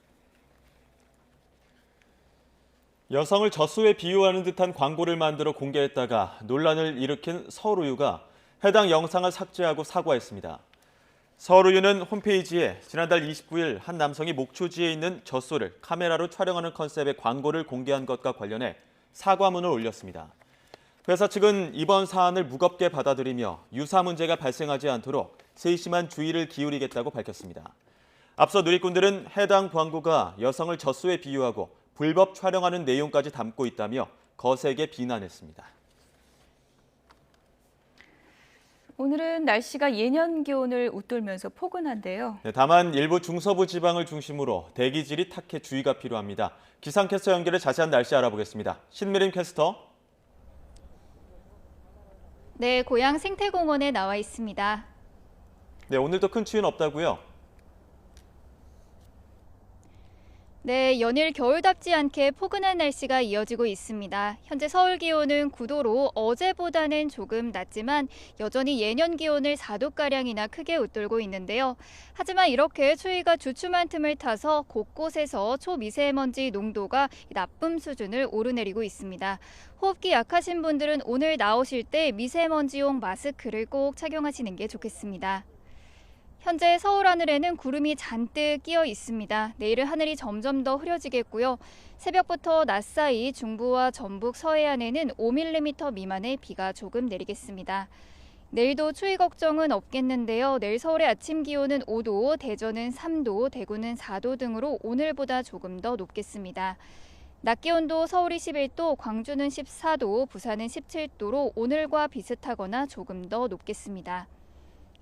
여성을 젖소에 비유하는 듯한 광고를 만들어 공개했다가 논란을 일으킨 서울우유가 해당 영상을 삭제하고 사과했습니다. 서울의유는 홈페이지에 지난달 29일 한 남성이 목초지에 있는 젖소를 카메라로 촬영하는 컨셉의 광고를 공개한 것과 관련해 사과문을 올렸습니다. 회사 측은 이번 사안을 무겁게 받아들이며 유사 문제가 발생하지 않도록 세심한 주의를 기울이겠다고 밝혔습니다. 앞서 누리꾼들은 해당 광고가 여성을 젖소에 비유하고 불법 촬영하는 내용까지 담고 있다며 거세게 비난했습니다. 오늘은 날씨가 예년 기온을 웃돌면서 포근한데요. 다만 일부 중서부 지방을 중심으로 대기질이 탁해 주의가 필요합니다. 기상캐스터 연결해 자세한 날씨 알아보겠습니다. 신미림 캐스터. 네, 고양 생태공원에 나와 있습니다. 네, 오늘도 큰 추위는 없다고요? 네, 연일 겨울답지 않게 포근한 날씨가 이어지고 있습니다. 현재 서울 기온은 9도로 어제보다는 조금 낮지만 여전히 예년 기온을 4도가량이나 크게 웃돌고 있는데요. 하지만 이렇게 추위가 주춤한 틈을 타서 곳곳에서 초미세먼지 농도가 나쁨 수준을 오르내리고 있습니다. 호흡기 약하신 분들은 오늘 나오실 때 미세먼지용 마스크를 꼭 착용하시는 게 좋겠습니다. 현재 서울 하늘에는 구름이 잔뜩 끼어 있습니다. 내일은 하늘이 점점 더 흐려지겠고요. 새벽부터 낮 사이 중부와 전북 서해안에는 5mm 미만의 비가 조금 내리겠습니다. 내일도 추위 걱정은 없겠는데요. 내일 서울의 아침 기온은 5도, 대전은 3도, 대구는 4도 등으로 오늘보다 조금 더 높겠습니다. 낮 기온도 서울이 11도, 광주는 14도, 부산은 17도로 오늘과 비슷하거나 조금 더 높겠습니다.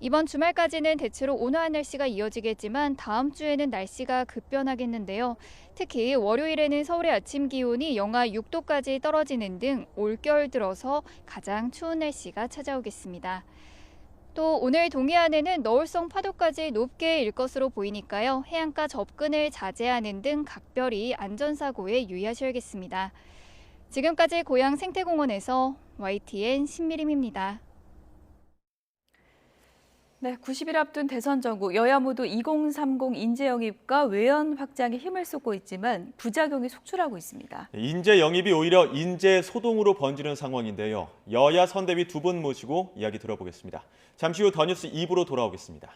이번 주말까지는 대체로 온화한 날씨가 이어지겠지만 다음 주에는 날씨가 급변하겠는데요. 특히 월요일에는 서울의 아침 기온이 영하 6도까지 떨어지는 등 올겨울 들어서 가장 추운 날씨가 찾아오겠습니다. 또 오늘 동해안에는 너울성 파도까지 높게 일 것으로 보이니까요. 해안가 접근을 자제하는 등 각별히 안전사고에 유의하셔야겠습니다. 지금까지 고양 생태공원에서 YTN 신미림입니다. 네, 90일 앞둔 대선 전국 여야 모두 2030 인재 영입과 외연 확장에 힘을 쏟고 있지만 부작용이 속출하고 있습니다. 인재 영입이 오히려 인재 소동으로 번지는 상황인데요. 여야 선대위 두 분 모시고 이야기 들어보겠습니다. 잠시 후 더 뉴스 2부로 돌아오겠습니다.